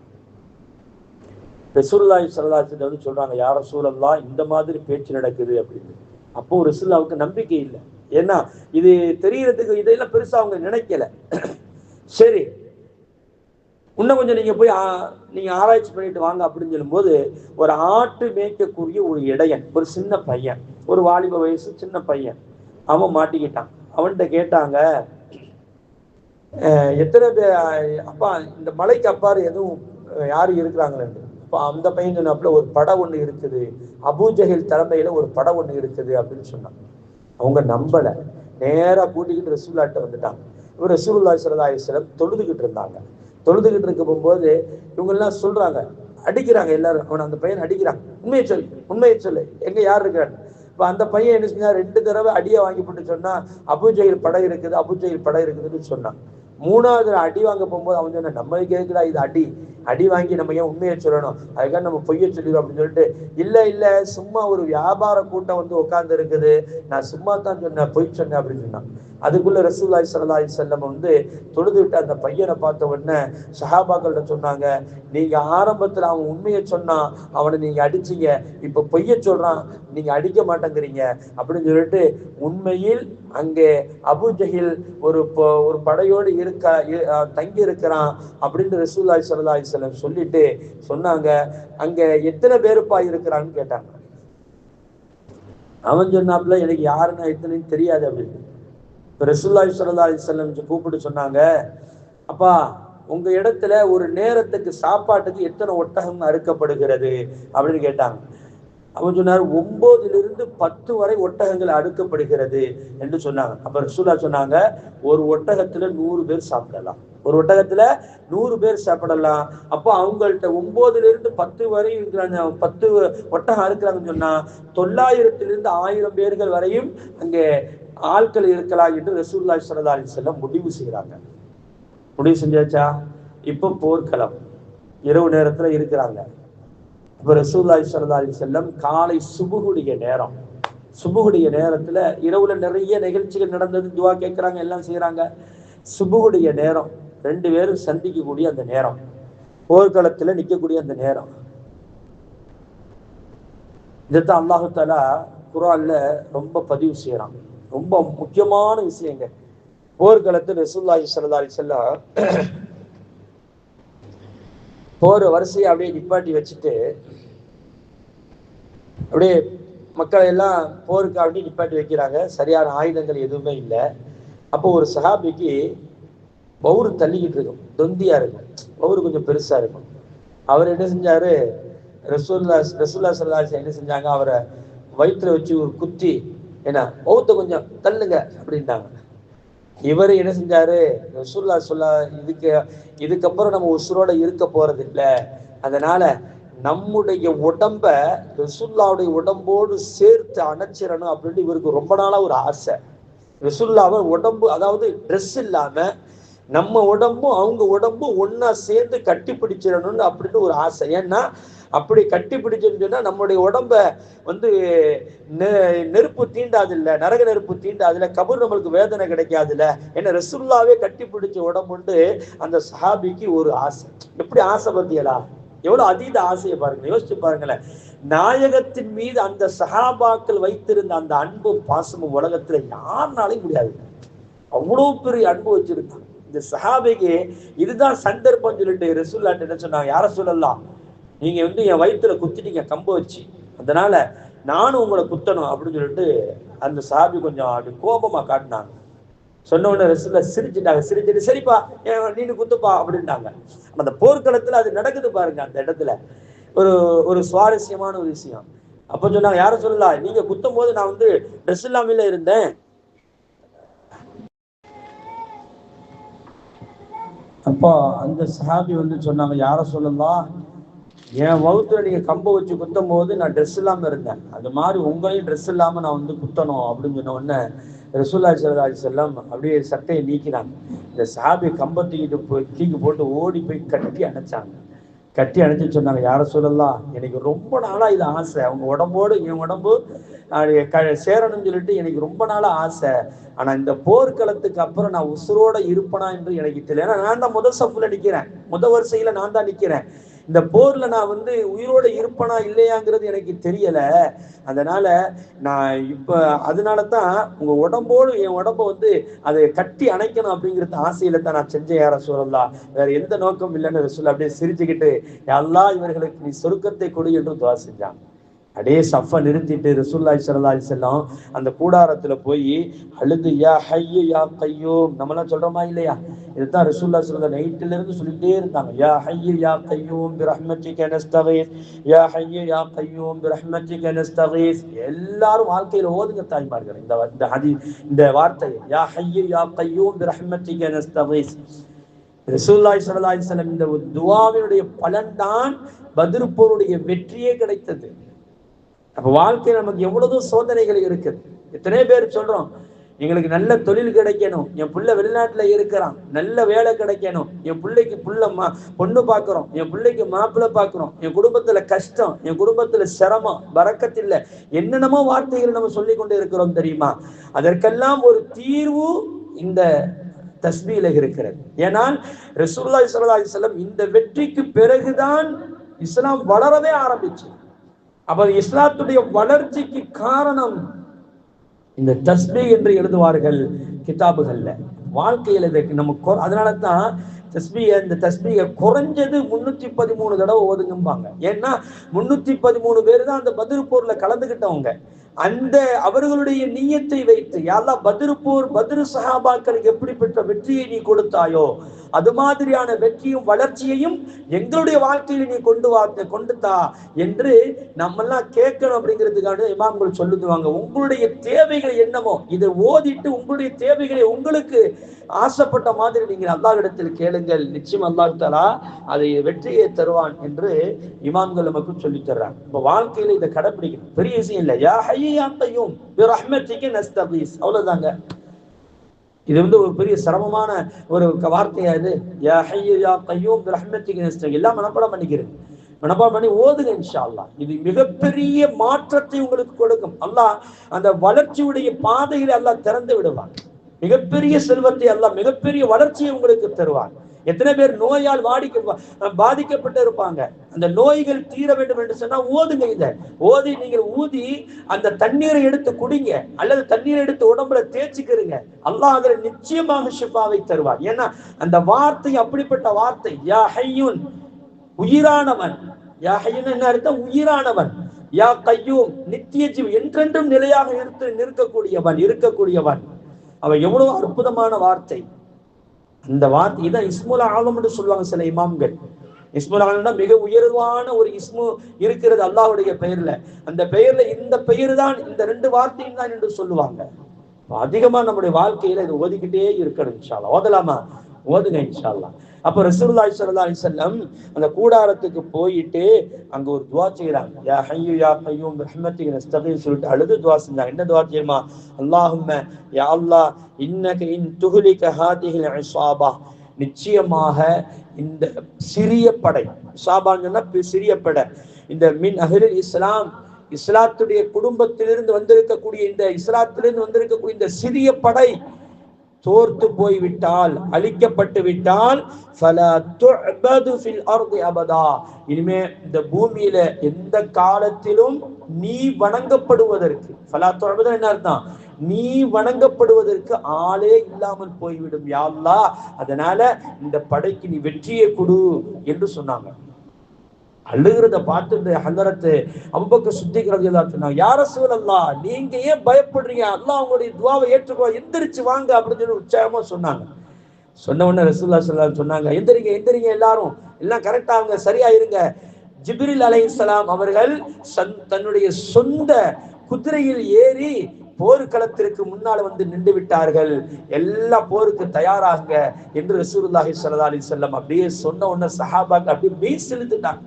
ரசூலுல்லாஹி ஸல்லல்லாஹு அலைஹி வஸல்லம் சொல்றாங்க, யா ரசூலல்லாஹ் இந்த மாதிரி பேச்சு நடக்குது அப்படின்னு. அப்போ ரசூலுல்லாஹ்வுக்கு நம்பிக்கை இல்லை, ஏன்னா இது தெரியறதுக்கு இதெல்லாம் பெருசா அவங்க நினைக்கல. சரி இன்னும் கொஞ்சம் நீங்க போய் நீங்க ஆராய்ச்சி பண்ணிட்டு வாங்க அப்படின்னு சொல்லும் போது ஒரு ஆட்டு மேய்க்கக்கூடிய ஒரு இடையன், ஒரு சின்ன பையன், ஒரு வாலிப வயசு சின்ன பையன், அவன் மாட்டிக்கிட்டான். அவன்கிட்ட கேட்டாங்க, எத்தனை பேர் அப்பா இந்த மலைக்கு அப்பாறு எதுவும் யாரு இருக்கிறாங்களேன்னு. அந்த பையன் சொன்னாப்புல ஒரு படை ஒண்ணு இருக்குது, அபூஜஹில் தலைமையில ஒரு படை ஒண்ணு இருக்குது அப்படின்னு சொன்னான். அவங்க நம்பல, நேரா கூட்டிக்கிட்டு ரசூலுல்லாஹ்ட்ட வந்துட்டாங்க. இவர் ரசூலுல்லாஹி ஸல்லல்லாஹு அலைஹி வஸல்லம் தொழுதுகிட்டு இருந்தாங்க. தொழுதுகிட்டு இருக்க போகும்போது இவங்க எல்லாம் சொல்றாங்க, அடிக்கிறாங்க எல்லாரும், அவன் அந்த பையன் அடிக்கிறான், உண்மையை சொல்லு எங்க யார் இருக்கிறான். இப்ப அந்த பையன் என்ன செஞ்சா 2 தடவை அடியை வாங்கி போட்டு சொன்னா, அபூஜஹில் படை இருக்குதுன்னு சொன்னான். 3வது அடி வாங்க போகும்போது அவன் சொன்ன, நம்ம கேட்கடா இது அடி வாங்கி நம்ம ஏன் உண்மையை சொல்லணும், அதுக்காக நம்ம பொய்ய சொல்லிடுவோம் அப்படின்னு சொல்லிட்டு, இல்ல சும்மா ஒரு வியாபார கூட்டம் வந்து உட்கார்ந்து இருக்குது, நான் சும்மா தான் சொன்னேன், பொய் சொன்னேன் அப்படின்னு சொன்னான். அதுக்குள்ள ரசூலுல்லாஹி ஸல்லல்லாஹு அலைஹி வஸல்லம் வந்து தொழுது விட்டு அந்த பையனை பார்த்த உடனே சஹாபாக்கள்கிட்ட சொன்னாங்க, நீங்க ஆரம்பத்துல அவன் உண்மையை சொன்னான், அவனை நீங்க அடிச்சீங்க, இப்ப பொய்ய சொல்றான், நீங்க அடிக்க மாட்டேங்கிறீங்க அப்படின்னு சொல்லிட்டு, உண்மையில் அங்கே அபூஜஹில் ஒரு படையோடு தங்கி இருக்கிறான் அப்படின்னு ரசூலுல்லாஹி ஸல்லல்லாஹு அலைஹி வஸல்லம் சொல்லிட்டு சொன்னாங்க, அங்க எத்தனை பேருப்பா இருக்கிறான்னு கேட்டாங்க. அவன் சொன்னாப்புல, எனக்கு யாருன்னா எத்தனைன்னு தெரியாது அப்படின்னு. ரசூலுல்லாஹி ஸல்லல்லாஹு அலைஹி வஸல்லம் கூப்பிட்டு சொன்னாங்க, அப்பா உங்க இடத்துல ஒரு நேரத்துக்கு சாப்பாட்டுக்கு எத்தனை ஒட்டகம் அறுக்கப்படுகிறது அப்படின்னு கேட்டாங்க. அவன் சொன்னார், 9லிருந்து 10 வரை ஒட்டகங்கள் அடுக்கப்படுகிறது என்று சொன்னாங்க. அப்ப ரசூலுல்லாஹ் சொன்னாங்க, ஒரு ஒட்டகத்துல 100 பேர் சாப்பிடலாம், ஒரு ஒட்டகத்துல 100 பேர் சாப்பிடலாம். அப்போ அவங்கள்ட்ட 9லிருந்து 10 வரை இருக்கிறாங்க, 10 ஒட்டகம் அறுக்கிறாங்கன்னு சொன்னா 900லிருந்து 1000 பேர்கள் வரையும் அங்கே ஆட்கள் இருக்கலாம் என்று ரசூலுல்லாஹி ஸல்லல்லாஹு அலைஹி வஸல்லம் முடிவு செய்யறாங்க. முடிவு செஞ்சாச்சா? இப்போ போர்க்களம் இரவு நேரத்துல இருக்கிறாங்க. இப்ப ரசூலுல்லாஹி ஸல்லல்லாஹு அலைஹி வஸல்லம் காலை சுபுகுடைய நேரத்துல, இரவுல நிறைய நிகழ்ச்சிகள் நடந்தது, துவா கேட்கறாங்க, எல்லாம் செய்யறாங்க. சுபுகுடைய நேரம் 2 பேரும் சந்திக்கக்கூடிய அந்த நேரம், போர்க்களத்துல நிக்கக்கூடிய அந்த நேரம். இதைத்தான் அல்லாஹு தஆலா குர்ஆன்ல ரொம்ப பதிவு செய்யறான். ரொம்ப முக்கியமான விஷயங்க. போர்க்களத்தில் ரசூலுல்லாஹி ஸல்லல்லாஹு அலைஹி வஸல்லம் போர் வரிசையை அப்படியே நிப்பாட்டி வச்சுட்டு அப்படியே மக்கள் எல்லாம் போருக்கு அப்படியே நிப்பாட்டி வைக்கிறாங்க. சரியான ஆயுதங்கள் எதுவுமே இல்லை. அப்போ ஒரு சஹாபிக்கு பவுரு தள்ளிக்கிட்டு இருக்கும், தொந்தியா இருக்கும், பவுரு கொஞ்சம் பெருசா இருக்கும். அவர் என்ன செஞ்சாரு, ரசூலுல்லாஹி ஸல்லல்லாஹு அலைஹி வஸல்லம் என்ன செஞ்சாங்க, அவரை வயிற்றுல வச்சு ஒரு குத்தி, என்ன பௌத்த கொஞ்சம் தள்ளுங்க அப்படின்ட்டாங்க. இவர் என்ன செஞ்சாரு, ரசூலுல்லாஹ் இதுக்கப்புறம் நம்ம உசுரோட இருக்க போறது இல்லை, அதனால நம்முடைய உடம்ப ரசூலுல்லாஹ்வுடைய உடம்போடு சேர்த்து அணைச்சிடணும் அப்படின்னு இவருக்கு ரொம்ப நாளா ஒரு ஆசை. ரசூலுல்லாஹ் உடம்பு, அதாவது ட்ரெஸ் இல்லாம நம்ம உடம்பும் அவங்க உடம்பும் ஒன்னா சேர்ந்து கட்டி பிடிச்சிடணும்னு அப்படின்னு ஒரு ஆசை. ஏன்னா அப்படி கட்டி பிடிச்சுன்னு சொன்னா நம்முடைய உடம்ப வந்து நெருப்பு தீண்டாது இல்ல, நரக நெருப்பு தீண்டாது இல்ல, கபர் நம்மளுக்கு வேதனை கிடைக்காது இல்ல. ஏன்னா ரசூலுல்லாஹ்வே கட்டி பிடிச்ச உடம்புண்டு அந்த சஹாபிக்கு ஒரு ஆசை. எப்படி ஆசை பத்தியலா, எவ்வளவு அதீத ஆசையை பாருங்க, யோசிச்சு பாருங்களேன். நாயகத்தின் மீது அந்த சஹாபாக்கள் வைத்திருந்த அந்த அன்பும் பாசமும் உலகத்துல யாருனாலையும் முடியாது. அவ்வளவு பெரிய அன்பு வச்சிருந்தாங்க. இந்த சஹாபிக்கு இதுதான் சந்தர்ப்பம் சொல்லிட்டு ரசூலுல்லாஹ் என்ன சொன்னாங்க, யார சொல்லலாம், நீங்க என் வயிற்றுல குத்திட்டீங்க கம்ப வச்சு, அதனால நானும் உங்களை குத்தணும் அப்படின்னு சொல்லிட்டு அந்த சஹாபி கொஞ்சம் அப்படி கோபமா காட்டினாங்க. சொன்ன உடனே ரசூலுல்லாஹ் சிரிச்சுட்டாங்க. சிரிச்சுட்டு சரிப்பா நீனு குத்துப்பா அப்படின்ட்டாங்க. அந்த போர்க்களத்துல அது நடக்குது பாருங்க. அந்த இடத்துல ஒரு ஒரு சுவாரஸ்யமான ஒரு விஷயம். அப்ப சொன்னாங்க, யார சொல்லலாம், நீங்க குத்தும் போது நான் ட்ரெஸ் இல்லாமல இருந்தேன். அப்போ அந்த சஹாபி சொன்னாங்க, யார சொல்லலாம், என் வகுத்துல நீங்க கம்ப வச்சு குத்தும் போது நான் ட்ரெஸ் இல்லாம இருந்தேன், அது மாதிரி உங்களையும் ட்ரெஸ் இல்லாம நான் குத்தணும் அப்படின்னு சொன்ன உடனே ரசூலுல்லாஹி ஸல்லல்லாஹு அலைஹி வஸல்லம் அப்படியே சட்டையை நீக்கினாங்க. இந்த சஹாபி கம்ப தூக்கி போட்டு ஓடி போய் கட்டி அணைச்சாங்க. கட்டி அணைச்சு சொன்னாங்க, யார சொல்லலாம், எனக்கு ரொம்ப நாளா இது ஆசை, அவங்க உடம்போடு என் உடம்பு சேரணும்னு சொல்லிட்டு எனக்கு ரொம்ப நாளா ஆசை. ஆனா இந்த போர்க்களத்துக்கு அப்புறம் நான் உசுரோட இருப்பனா என்று எனக்கு தெரியல. ஏன்னா நான் தான் முதல் சஃப்ல நிக்கிறேன், முதல் வரிசையில நான் தான் நிக்கிறேன். இந்த போர்ல நான் உயிரோட இருப்பனா இல்லையாங்கிறது எனக்கு தெரியல. அதனால நான் அதனாலதான் உங்க உடம்போடு என் உடம்ப அதை கட்டி அணைக்கணும் அப்படிங்கிறது ஆசையில தான் நான் செஞ்சேன் யார சொல்லலாம், வேற எந்த நோக்கம் இல்லைன்னு சொல்ல அப்படியே சிரிச்சுக்கிட்டு, அல்லாஹ் இவர்களுக்கு நீ சொர்க்கத்தை கொடு என்று துவா செஞ்சாங்க. அப்படியே சஃப நிறுத்திட்டு ரசூலுல்லாஹி ஸல்லல்லாஹு அலைஹி வஸல்லம் அந்த கூடாரத்துல போய் அழுது, யா ஹய்யு யா கய்யூம், நம்மளாம் சொல்றோமா இல்லையா, இதுதான் ரசூலுல்லாஹி ஸல்லல்லாஹு நைட்ல இருந்து சொல்லிட்டே இருந்தாங்க. யா ஹய்யு யா கய்யூம் பிரஹ்மத்திக நஸ்தகீஸ், யா ஹய்யு யா கய்யூம் பிரஹ்மத்திக நஸ்தகீஸ். எல்லாரும் வாழ்க்கையில ஓதுங்க தாய்மார்கள் இந்த வார்த்தையை, யா ஹய்யு யா கய்யூம் பிரஹ்மத்திக நஸ்தகீஸ். ரசூலுல்லாஹி ஸல்லல்லாஹு அலைஹி வஸல்லம் இந்த துஆவினுடைய பலன் தான் பத்ர் போருடைய வெற்றியே கிடைத்தது. அப்ப வாழ்க்கையில் நமக்கு எவ்வளவு சோதனைகள் இருக்குது. எத்தனை பேர் சொல்றோம், எங்களுக்கு நல்ல தொழில் கிடைக்கணும், என் பிள்ளை வெளிநாட்டுல இருக்கிறான், நல்ல வேலை கிடைக்கணும், என் பிள்ளைக்கு பொண்ணு பாக்குறோம், என் பிள்ளைக்கு மாப்பிள்ளை பாக்குறோம், என் குடும்பத்துல கஷ்டம், என் குடும்பத்துல சிரமம், பரக்கத்தில்லை, என்னென்னமோ வார்த்தைகள் நம்ம சொல்லி கொண்டு இருக்கிறோம் தெரியுமா. அதற்கெல்லாம் ஒரு தீர்வு இந்த தஸ்பீல இருக்கிறது. ஏனால் ரசூலுல்லாஹி ஸல்லல்லாஹு அலைஹி வஸல்லம் இந்த வெற்றிக்கு பிறகுதான் இஸ்லாம் வளரவே ஆரம்பிச்சு. அப்ப இஸ்லாத்துடைய வளர்ச்சிக்கு காரணம் இந்த தஸ்பீஹ் என்று எழுதுவார்கள் கிதாபுகள்ல. வாழ்க்கையில நம்ம அதனாலதான் இந்த தஸ்பீஹை குறைஞ்சது 313 தடவை ஓதுங்கம்பாங்க. ஏன்னா 313 பேர் தான் அந்த பத்ர் போர்ல கலந்துகிட்டவங்க. அந்த அவர்களுடைய நியத்தை வைத்து, யா அல்லாஹ் பத்ர் போர் பத்ர் சஹாபாக்களுக்கு எப்படிப்பட்ட வெற்றியை நீ கொடுத்தாயோ அது மாதிரியான வெற்றியும் வளர்ச்சியையும் எங்களுடைய வாழ்க்கையில நீ கொண்டு தா என்று நம்மெல்லாம் கேட்கணும். அப்படிங்கிறதுக்காக இமாம்கள் சொல்லுவாங்க, உங்களுடைய தேவைகள் என்னமோ இதை ஓதிட்டு உங்களுடைய தேவைகளை உங்களுக்கு ஆசைப்பட்ட மாதிரி நீங்க அல்லாஹ்விடத்தில் கேளுங்கள், நிச்சயம் அல்லாஹ் தஆலா அதை வெற்றியை தருவான் என்று இமாம்கள் நமக்கு சொல்லி தர்றாங்க. இப்ப வாழ்க்கையில இதை கடைபிடிக்கணும், பெரிய விஷயம் இல்லை. யா ஹய்யு யா கய்யூம் பிரஹ்மத்திக நஸ்தகீஸ், அவ்வளவுதாங்க. இது ஒரு பெரிய சிரமமான ஒரு வார்த்தையா இது. யா ஹய்யு யா கய்யூம் பிரஹ்மத்திக நஸ்தகீஸ் எல்லாம் மனப்பாடம் பண்ணிக்கிறேன், மனப்பாடம் பண்ணி ஓதுங்க இன்ஷா அல்லாஹ். இது மிகப்பெரிய மாற்றத்தை உங்களுக்கு கொடுக்கும். அல்லாஹ் அந்த வளர்ச்சியுடைய பாதையில அல்லாஹ் திறந்து விடுவான். மிகப்பெரிய செல்வத்தை அல்லாஹ், மிகப்பெரிய வளர்ச்சியை உங்களுக்கு தருவான். எத்தனை பேர் நோயால் பாதிக்கப்பட்டு இருப்பாங்க, அந்த நோய்கள் தீர வேண்டும் என்று சொன்னா ஓதுங்க. இதை ஓதி நீங்கள் ஊதி அந்த தண்ணீரை எடுத்து குடிங்க, அல்லது தண்ணீரை எடுத்து உடம்புல தேய்ச்சிக்கிறீங்க, அல்லாஹ் அதுல நிச்சயமாக ஷிஃபாவை தருவார். ஏன்னா அந்த வார்த்தை அப்படிப்பட்ட வார்த்தை. யா ஹய்யுன், உயிரானவன். யா ஹய்யுன் என்ன அர்த்தம், உயிரானவன். யா கய்யூம், நித்திய ஜீவ, என்றென்றும் நிலையாக இருக்கக்கூடியவன். அவன் எவ்வளவு அற்புதமான வார்த்தை. இந்த வார்த்தை இதான் இஸ்முல் ஆலம் என்று சொல்லுவாங்க சில இமாம்கள். இஸ்முல் ஆலம்னா மிக உயர்வான ஒரு இஸ்மு இருக்கிறது அல்லாஹ்வுடைய பெயர்ல. அந்த பெயர்ல இந்த பெயர் தான், இந்த 2 வார்த்தையும் தான் என்று சொல்லுவாங்க. அதிகமா நம்முடைய வாழ்க்கையில இது ஓதிக்கிட்டே இருக்கணும் இன்ஷா அல்லாஹ். ஓதலாமா? ஓதுங்க இன்ஷா அல்லாஹ். அப்ப ரசூலுல்லாஹி ஸல்லல்லாஹு அலைஹி வஸல்லம் அந்த கூடாரத்துக்கு போயிட்டு அங்க ஒரு துஆ செய்றாங்க. யா ஹய்யு யா கய்யூம் பிரஹ்மத்திக நஸ்தகீஸ் சொல்லிட்டு அழுது துஆ செஞ்சாங்க. என்ன துஆ தெரியுமா? அல்லாஹும்ம, யா அல்லாஹ், இன்னக இன் துஹ்லிக ஹாதிஹில் இஸாபா, நிச்சயமாக இந்த சிறிய படை, இஸாபான்னு சொன்னா சிறிய படை, இந்த மின் அஹ்லில் இஸ்லாம், இஸ்லாத்துடைய குடும்பத்திலிருந்து வந்திருக்கக்கூடிய இந்த சிறிய படை தோர்த்து போய்விட்டால், அழிக்கப்பட்டு விட்டால், ஃபலா துஅபது ஃபில் அர்தி அபதா, இனிமே இந்த பூமியில எந்த காலத்திலும் நீ வணங்கப்படுவதற்கு, ஃபலா துஅபது என்ன அர்த்தம், நீ வணங்கப்படுவதற்கு ஆளே இல்லாமல் போய்விடும் யா அல்லாஹ், அதனால இந்த படைக்கு நீ வெற்றியை கொடு என்று சொன்னாங்க. அழுகிறத பார்த்து ஹஜரத் அபூபக்கர் சித்திக் ரலியல்லாஹு அன்ஹு சொன்னாங்க, யா ரசூலல்லாஹ், நீங்க ஏன் பயப்படுறீங்க? அல்லாஹ் உங்களுடைய துஆவை ஏற்றுக்கோ, எந்திரிச்சு வாங்க அப்படின்னு சொல்லி உற்சாகமா சொன்னாங்க. சொன்ன உடனே ரசூலுல்லாஹி ஸல்லல்லாஹு அலைஹி வஸல்லம் சொன்னாங்க, எந்திரிங்க எந்திரிங்க, எல்லாரும் எல்லாம் கரெக்டா அவங்க சரியா இருங்க. ஜிப்ரீல் அலைஹிஸ்ஸலாம் அவர்கள் தன்னுடைய சொந்த குதிரையில் ஏறி போர்க்களத்திற்கு முன்னால வந்து நின்று விட்டார்கள். எல்லா போருக்கு தயாராகுங்க என்று ரசூலுல்லாஹி ஸல்லல்லாஹு அலைஹி வஸல்லம் அப்படியே சொன்ன உடனே சஹாபாக்கள் அப்படியே மெய் சிலுத்துட்டாங்க.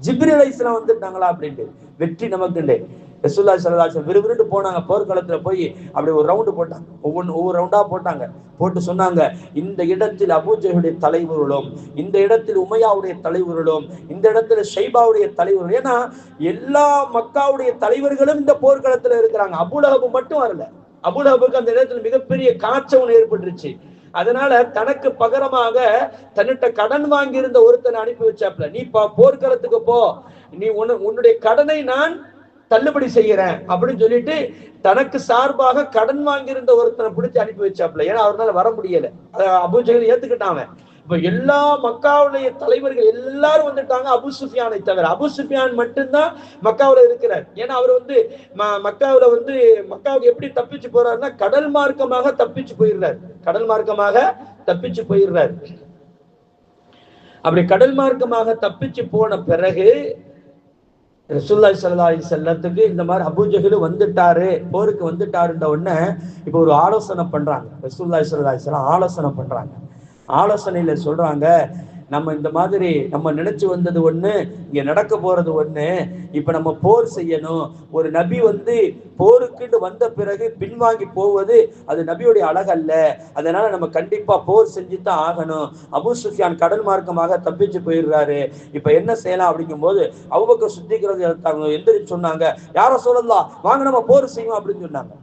ஜிப்ரீல் அலைஹிஸ்ஸலாம் வந்துட்டாங்களா அப்படின்ட்டு, வெற்றி நமக்குண்டு. ரசூலுல்லாஹி ஸல்லல்லாஹு அலைஹி வஸல்லம் விறுவிறுன்னு போனாங்க. போர்க்களத்துல போய் அப்படி ஒரு ரவுண்டு போட்டாங்க. ஒவ்வொரு ரவுண்டா போட்டாங்க. போட்டு சொன்னாங்க, இந்த இடத்தில் அபூஜஹலுடைய தலைவர்களும், இந்த இடத்தில் உமையாவுடைய தலைவர்களும், இந்த இடத்துல ஷைபாவுடைய தலைவர்களும். ஏன்னா எல்லா மக்காவுடைய தலைவர்களும் இந்த போர்க்களத்துல இருக்கிறாங்க. அபூலஹப் மட்டும் வரல. அபூலஹபுக்கு அந்த இடத்துல மிகப்பெரிய காய்ச்சல் ஏற்பட்டுருச்சு. அதனால தனக்கு பகரமாக தன்னிட்ட கடன் வாங்கி இருந்த ஒருத்தனை அனுப்பி வச்சாப்ல, நீ போர்க்களத்துக்கு போ, நீ உன்னுடைய கடனை நான் தள்ளுபடி செய்யறேன் அப்படின்னு சொல்லிட்டு தனக்கு சார்பாக கடன் வாங்கியிருந்த ஒருத்தனை பிடிச்சு அனுப்பி வச்சாப்ல. ஏன்னா அவரால் வர முடியல. அபூஜஹல் ஏத்துக்கிட்டாங்க. இப்ப எல்லா மக்காவுடைய தலைவர்கள் எல்லாரும் வந்துட்டாங்க, அபு சுஃபியானை தவிர. அபு சுஃபியான் மட்டும்தான் மக்காவுல இருக்கிறார். ஏன்னா அவர் மக்காவுக்கு எப்படி தப்பிச்சு போறாருன்னா கடல் மார்க்கமாக தப்பிச்சு போயிடுறாரு. அப்படி கடல் மார்க்கமாக தப்பிச்சு போன பிறகு ரசூலுல்லாஹி ஸல்லல்லாஹு அலைஹி வஸல்லத்துக்கு இந்த மாதிரி அபூஜஹல் வந்துட்டாரு, போருக்கு வந்துட்டாருன்ற உடனே இப்ப ஒரு ஆலோசனை பண்றாங்க. ரசூலுல்லாஹி ஸல்லல்லாஹு அலைஹி வஸல்லம் ஆலோசனை பண்றாங்க. ஆலோசனையில சொல்றாங்க, நம்ம இந்த மாதிரி நம்ம நினைச்சு வந்தது ஒண்ணு, இங்க நடக்க போறது ஒண்ணு. இப்ப நம்ம போர் செய்யணும். ஒரு நபி போருக்குன்னு வந்த பிறகு பின்வாங்கி போவது அது நபியுடைய அழகல்ல. அதனால நம்ம கண்டிப்பா போர் செஞ்சுதான் ஆகணும். அபூ சுஃபியான் கடல் மார்க்கமாக தப்பிச்சு போயிடுறாரு. இப்ப என்ன செய்யலாம் அப்படிங்கும் போது அபூபக்கர் சித்திக் ரலியல்லாஹு அன்ஹு எந்திரிச்சு சொன்னாங்க, யா ரசூலல்லாஹ், வாங்க நம்ம போர் செய்வோம் அப்படின்னு சொன்னாங்க.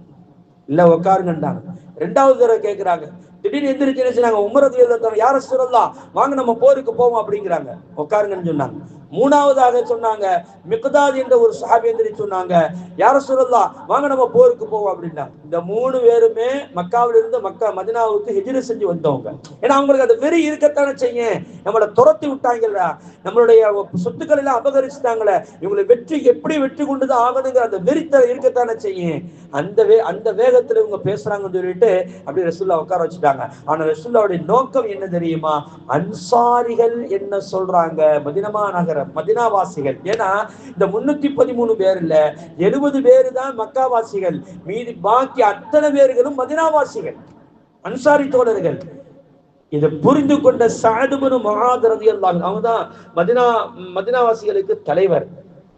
இல்ல உட்காருங்கன்றாங்க. ரெண்டாவது தடவை கேட்கிறாங்க. திடீர்னு எந்திரிச்சு என்ன செய்றாங்க, உமர் ரலியல்லாஹு அன்ஹு, யா ரசூலல்லாஹ், வாங்க நம்ம போருக்கு போவோம் அப்படிங்கிறாங்க. உட்காருங்கன்னு சொன்னாங்க. மூணாவதாக சொன்னாங்க, மிக்தாத் என்ற ஒரு சஹாபி எந்திரிச்சு சொன்னாங்க, யா ரசூலல்லாஹ், வாங்க நம்ம போருக்கு போவோம் அப்படின்னாங்க. இந்த மூணு பேருமே மக்காவிலிருந்து மதீனாவுக்கு ஹிஜ்ரத் செஞ்சு வந்தவங்க. ஏன்னா அவங்களுக்கு அந்த வெறி இருக்கத்தானே செய்யும். நம்மளை துரத்தி விட்டாங்கல்ல, நம்மளுடைய சொத்துக்கள் எல்லாம் அபகரிச்சுட்டாங்களே, இவங்களை எப்படி வெற்றி கொண்டுதான் ஆகணுங்கிற அந்த வெறித்த இருக்கத்தானே செய்யும். அந்த வேகத்துல இவங்க பேசுறாங்கன்னு சொல்லிட்டு அப்படி ரசூலுல்லாஹ் உட்கார வச்சுட்டாங்க. ஆனா ரசூலுல்லாஹ்வுடைய நோக்கம் என்ன தெரியுமா? அன்சாரிகள் என்ன சொல்றாங்க, மதீனாவாசிகள். ஏன்னா இந்த 313 பேர் இல்ல, 70 பேரு தான் மக்காவாசிகள். மீதி பாக்கி அத்தனை பேர்களும் மதீனாவாசிகள், அன்சாரி தோழர்கள். இதை புரிந்து கொண்ட சஅத் இப்னு முஆத் ரலியல்லாஹு அன்ஹு, அவங்க தான் மதீனாவாசிகளுக்கு தலைவர்.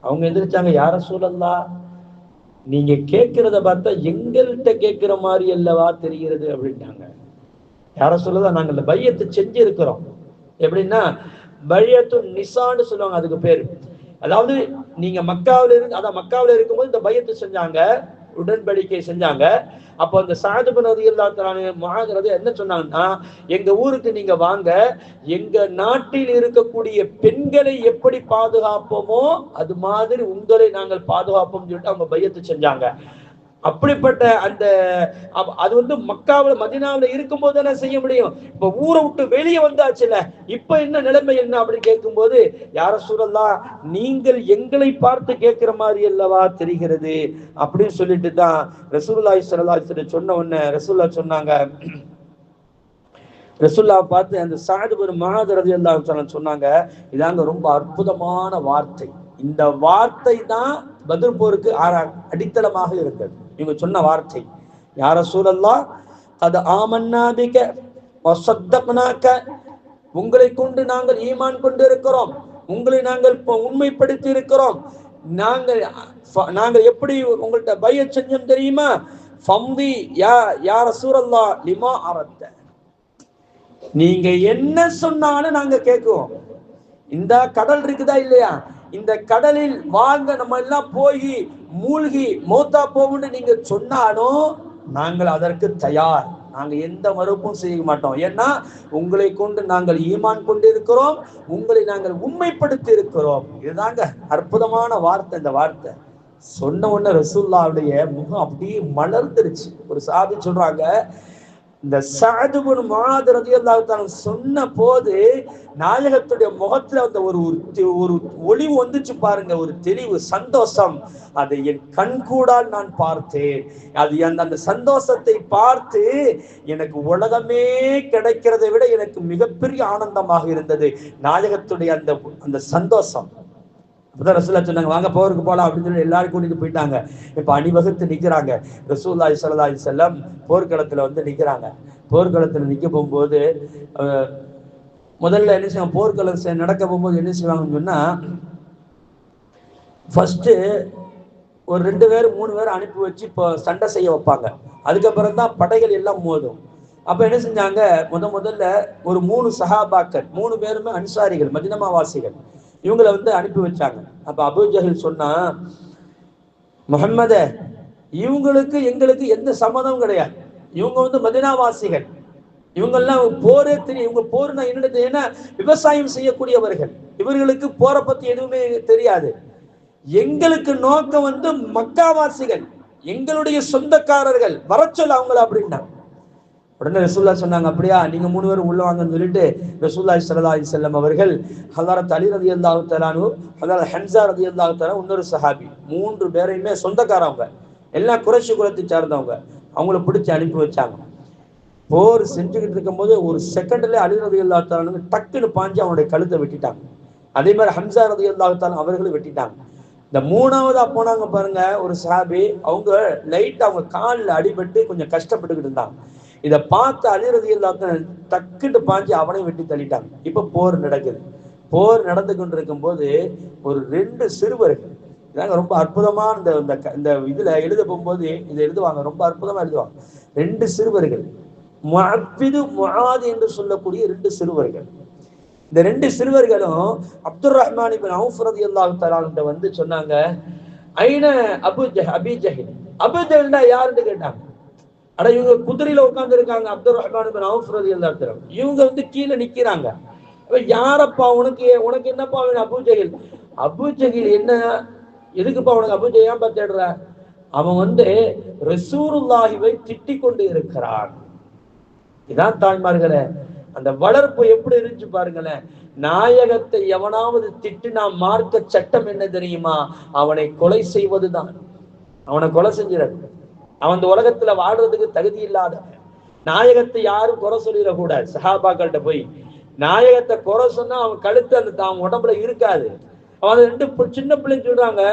அவங்க எந்திரிச்சாங்க, யா ரசூலல்லாஹ், நீங்க கேட்கிறத பார்த்தா எங்கள்கிட்ட கேட்கிற மாதிரி அல்லவா தெரிகிறது அப்படின்ட்டாங்க. யா ரசூலல்லாஹ், நாங்கள் பையத்தை செஞ்சிருக்கிறோம். எப்படின்னா பையத்து நிசான்னு சொல்லுவாங்க, அதுக்கு பேரு. அதாவது நீங்க மக்காவில இருக்கும்போது இந்த பையத்தை செஞ்சாங்க, உடன்படிக்கை செஞ்சாங்க. அப்போ அந்த சஅத் இப்னு ரலியல்லாஹு அன்ஹு முஆத் ரலியல்லாஹு என்ன சொன்னாங்கன்னா, எங்க ஊருக்கு நீங்க வாங்க, எங்க நாட்டில் இருக்கக்கூடிய பெண்களை எப்படி பாதுகாப்போமோ அது மாதிரி உங்களை நாங்கள் பாதுகாப்போம் சொல்லிட்டு அவங்க பையத்தை செஞ்சாங்க. அப்படிப்பட்ட அது மக்காவில் மதீனாவில் இருக்கும்போது தானே செய்ய முடியும். இப்ப ஊரை விட்டு வெளியே வந்தாச்சுல, இப்ப என்ன நிலைமை என்ன அப்படின்னு கேட்கும்போது, யா ரசூலல்லாஹ், நீங்கள் எங்களை பார்த்து கேட்கிற மாதிரி அல்லவா தெரிகிறது அப்படின்னு சொல்லிட்டு தான் ரசூலுல்லாஹி ஸல்லல்லாஹு அலைஹி வஸல்லம் சொன்ன உடனே ரசூலுல்லாஹ் சொன்னாங்க, ரசூலுல்லாஹ் பார்த்து அந்த சஅத் இப்னு முஆத் ரலியல்லாஹு அன்ஹு சொன்னாங்க, இதாங்க ரொம்ப அற்புதமான வார்த்தை. இந்த வார்த்தை தான் பத்ர் போருக்கு அடித்தளமாக இருக்கிறது. இவங்க சொன்ன வார்த்தை, யா ரசூலல்லாஹ், கத் ஆமன்னா பிக வ ஸத்தக்னாக, உங்களை கொண்டு நாங்கள் ஈமான் கொண்டு இருக்கிறோம், உங்களை நாங்கள் உண்மைப்படுத்தி இருக்கிறோம். நாங்கள் எப்படி உங்கள்கிட்ட பையத் செஞ்சோம் தெரியுமா? ஃபம்தி யா ரசூலல்லாஹ் லிமா அரத்த, நீங்க என்ன சொன்னாலும் நாங்க கேட்குவோம். இந்த கடல் இருக்குதா இல்லையா, இந்த கடலில் வாங்க, நம்ம எல்லாம் போய் மூழ்கி மௌத்தா போகும்னு நீங்க சொன்னாலும் நாங்கள் அதற்கு தயார். நாங்க எந்த மறுப்பும் செய்ய மாட்டோம். ஏன்னா உங்களை கொண்டு நாங்கள் ஈமான் கொண்டு இருக்கிறோம், உங்களை நாங்கள் உண்மைப்படுத்தி இருக்கிறோம். இதுதாங்க அற்புதமான வார்த்தை. இந்த வார்த்தை சொன்ன உடனே ரசூலுல்லாஹ்வுடைய முகம் அப்படியே மலர்ந்துருச்சு. ஒரு சாபி சொல்றாங்க, இந்த சஅத் இப்னு முஆத் ரலியல்லாஹு தஆலா சொன்ன போது நாயகத்துடைய முகத்துல அந்த ஒரு ஒரு ஒளிவு வந்துச்சு பாருங்க, ஒரு தெளிவு, சந்தோஷம். அதை என் கண்கூடால் நான் பார்த்தேன். அது அந்த சந்தோஷத்தை பார்த்து எனக்கு உலகமே கிடைக்கிறதை விட எனக்கு மிகப்பெரிய ஆனந்தமாக இருந்தது நாயகத்துடைய அந்த அந்த சந்தோஷம். அப்பதான் ரசூலுல்லாஹ் சொன்னாங்க, வாங்க போருக்கு போலாம் அப்படின்னு சொல்லி எல்லாரும் கூட்டிட்டு போயிட்டாங்க. இப்ப அணிவகுத்து நிக்கிறாங்க. ரசூலுல்லாஹி ஸல்லல்லாஹு அலைஹி வஸல்லம் போர்க்களத்துல வந்து நிக்கிறாங்க. போர்க்களத்துல நிக்க போகும்போது முதல்ல என்ன செய்வாங்க, போர்க்களம் நடக்க போகும்போது என்ன செய்வாங்கன்னு சொன்னா, ஃபர்ஸ்ட் ஒரு 2 பேர் 3 பேர் அனுப்பி வச்சு இப்போ சண்டை செய்ய வைப்பாங்க. அதுக்கப்புறம் தான் படைகள் எல்லாம் மோதும். அப்ப என்ன செஞ்சாங்க, முதல்ல ஒரு 3 சஹாபாக்கள், 3 பேருமே அன்சாரிகள், மதீனா வாசிகள், இவங்களை வந்து அனுப்பி வச்சாங்க. அப்ப அபூ ஜஹல் சொன்னா, முஹம்மதே, இவங்களுக்கு எங்களுக்கு எந்த சம்மதமும் கிடையாது. இவங்க வந்து மதீனாவாசிகள், இவங்கெல்லாம் போரே தெரியும். இவங்க போர்னா என்னது, ஏன்னா விவசாயம் செய்யக்கூடியவர்கள், இவர்களுக்கு போரை பத்தி எதுவுமே தெரியாது. எங்களுக்கு நோக்கம் வந்து மக்காவாசிகள், எங்களுடைய சொந்தக்காரர்கள், வரச்சொல் அவங்கள அப்படின்னா. உடனே ரசூலுல்லாஹ் சொன்னாங்க, அப்படியா, நீங்க 3 பேரும் உள்ள வாங்கன்னு சொல்லிட்டு ரசூலுல்லாஹி ஸல்லல்லாஹு அலைஹி வஸல்லம் அவர்கள் ஹஜ்ரத் அலி ரலியல்லாஹு தஆலா அன்ஹு, ஹஜ்ரத் ஹம்ஸா ரலியல்லாஹு தஆலா, இன்னொரு சஹாபி, 3 பேரையுமே சொந்தக்காரவங்க, எல்லாம் குறைஷி குலத்தை சார்ந்தவங்க, அவங்கள பிடிச்சி அனுப்பி வச்சாங்க. போர் செஞ்சுக்கிட்டு இருக்கும் போது ஒரு செகண்ட்ல அலி ரலியல்லாஹு தஆலா டக்குன்னு பாஞ்சு அவனுடைய கழுத்தை வெட்டிட்டாங்க. அதே மாதிரி ஹம்ஸா ரலியல்லாஹு தஆலா அவர்களும் வெட்டிட்டாங்க. இந்த 3வதா போனாங்க பாருங்க ஒரு சஹாபி, அவங்க லைட் அவங்க காலில் அடிபட்டு கொஞ்சம் கஷ்டப்பட்டுக்கிட்டு இருந்தாங்க. இதை பார்த்து அலி ரலியல்லாஹு தஆலா டக்குன்னு பாஞ்சு அவனையும் வெட்டி தள்ளிட்டாங்க. இப்ப போர் நடக்குது. போர் நடந்து கொண்டிருக்கும் போது ஒரு 2 சிறுவர்கள், இதாங்க ரொம்ப அற்புதமான இந்த இதுல எழுத போகும்போது இதை எழுதுவாங்க, ரொம்ப அற்புதமா எழுதுவாங்க. 2 சிறுவர்கள், முஅப்பிது முஆத் என்று சொல்லக்கூடிய 2 சிறுவர்கள். இந்த 2 சிறுவர்களும் அப்துர் ரஹ்மான் இப்னு அவுஃப் ரலியல்லாஹு தஆலா கிட்ட வந்து சொன்னாங்க, ஐன அபூ ஜஹல். அபூ ஜஹல்னா யாருன்னு கேட்டாங்க. அட, இவங்க குதிரையில உட்கார்ந்து இருக்காங்க, அப்துர் ரஹ்மான் இப்னு அவுஃப் ரலியல்லாஹு தஆலா. இவங்க வந்து கீழே நிக்கிறாங்க. யாரப்பா உனக்கு என்னப்பா வேணும்? அபூ ஜஹல். அபூ ஜஹல் என்ன, எதுக்குப்பா உனக்கு அபூ ஜஹல், ஏன்பா தேடுற? அவன் வந்து ரசூலுல்லாஹிவை திட்டிக் கொண்டு இருக்கிறான். இதான் தாய்மார்களே, அந்த வளர்ப்பு எப்படி இருந்துச்சு பாருங்களேன். நாயகத்தை எவனாவது திட்டினா மார்க்க சட்டம் என்ன தெரியுமா? அவனை கொலை செய்வதுதான். அவனை கொலை செஞ்சிடறது. அவன் இந்த உலகத்துல வாழ்றதுக்கு தகுதி இல்லாத. நாயகத்தை யாரும் குறை சொல்லிடக்கூடாது. சஹாபாக்கள்கிட்ட போய் நாயகத்தை குறை சொன்னா அவன் கழுத்து அந்த அவன் உடம்புல இருக்காது. அவன் 2 சின்ன பிள்ளைங்க சொல்றாங்க,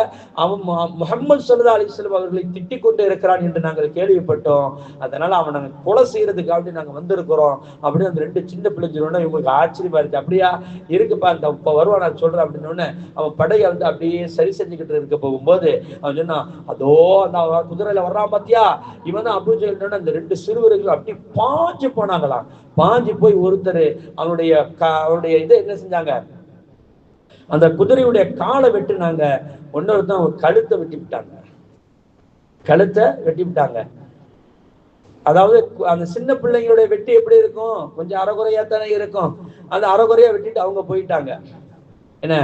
அவன் முஹம்மது ஸல்லல்லாஹு அலைஹி வஸல்லம் அவர்களை திட்டிக் கொண்டு இருக்கிறான் என்று நாங்கள் கேள்விப்பட்டோம், அதனால அவனை நாங்கள் கொலை செய்யறதுக்காக நாங்கள் வந்திருக்கிறோம் அப்படின்னு அந்த 2 சின்ன பிள்ளைங்க சொன்னா இவங்களுக்கு ஆச்சரியமா இருக்கு. அப்படியா இருக்குப்பா, இந்த இப்ப வருவான் நான் சொல்றேன் அப்படின்னு அவன் படையை வந்து அப்படியே சரி செஞ்சுக்கிட்டு இருக்க போகும்போது அவன் சொன்னா, அதோ அந்த குதிரையில வர்றான் பாத்தியா, இவன் தான் அபூ ஜஹல். அந்த 2 சிறுவர்கள் அப்படி பாஞ்சு போனாங்களாம். பாஞ்சு போய் ஒருத்தர் அவருடைய இதை என்ன செஞ்சாங்க, அந்த குதிரையுடைய காலை வெட்டினாங்க. இன்னொருத்தன் கழுத்தை வெட்டி விட்டாங்க. அதாவது அந்த சின்ன பிள்ளைங்களுடைய வெட்டி எப்படி இருக்கும், கொஞ்சம் அரைகுறையா தானே இருக்கும். அந்த அரைகுறையா வெட்டிட்டு அவங்க போயிட்டாங்க. என்ன,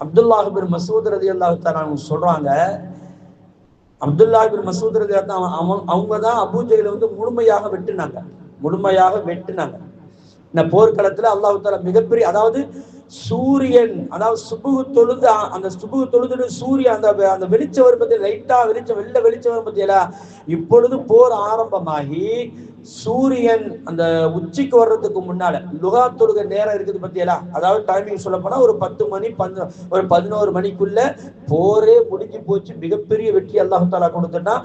அப்துல்லாஹ் பின் மஸ்ஊத் ரலியல்லாஹு தஆலா சொல்றாங்க, அப்துல்லாஹ் பின் மஸ்ஊத் ரலியல்லாஹு அவங்க தான் அபூ ஜஹல் வந்து முழுமையாக வெட்டினாங்க. இந்த போர்க்களத்துல அல்லாஹ் தஆலா மிகப்பெரிய, அதாவது சூரியன், அதாவது சுபுகு தொழுது சூரியன் அந்த வெளிச்சம் வரும் பத்தியா, லைட்டா வெளிச்சம் வரும் பத்தியா. இப்பொழுது போர் ஆரம்பமாகி சூரியன் அந்த உச்சிக்கு வர்றதுக்கு முன்னால லுகா தொழுகை நேரம் இருக்குது பத்தியா, அதாவது டைமிங் சொல்ல போனா ஒரு 10 மணி ஒரு 11 மணிக்குள்ள போரே முடிஞ்சு போச்சு. மிகப்பெரிய வெற்றி அல்லாஹ் தஆலா கொடுத்துட்டா.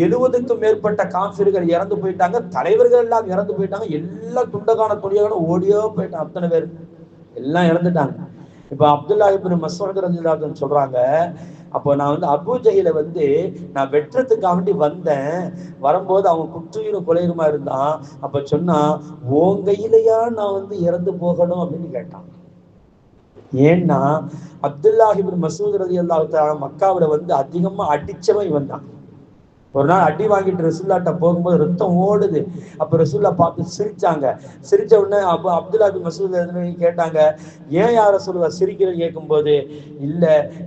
70க்கும் மேற்பட்ட காஃபிர்கள் இறந்து போயிட்டாங்க, தலைவர்கள் எல்லாம் இறந்து போயிட்டாங்க, எல்லாம் துண்டகான தொழிலான ஓடியோ போயிட்டாங்க, அத்தனை பேர் எல்லாம் இறந்துட்டாங்க. இப்ப அப்துல்லாஹ் இப்னு மஸ்ஊத் ரலியல்லாஹு அன்ஹு சொல்றாங்க, அப்போ நான் வந்து அபூ ஜஹலை வந்து நான் வெட்டுறதுக்காக வேண்டி வந்தேன். வரும்போது அவன் குற்றுயிரும் கொலையுமா இருந்தான். அப்ப சொன்னா, உன் கையிலையா நான் வந்து இறந்து போகணும் அப்படின்னு கேட்டான். ஏன்னா அப்துல்லாஹ் இப்னு மஸ்ஊத் ரலியல்லாஹு தஆலா மக்காவில வந்து அதிகமா அடிச்சவன் இவன் தான். ஒரு நாள் அடி வாங்கிட்டு ரசூல்லாட்ட போகும்போது ரத்தம் ஓடுது. அப்ப ரசூல்லா பார்த்து சிரிச்சாங்க. சிரிச்ச உடனே அப்ப அப்துல்லா பின் மசூத் கேட்டாங்க, ஏன் யார ரசூலுல்லாஹ் சிரிக்கிறேன்னு கேட்கும்போது, இல்ல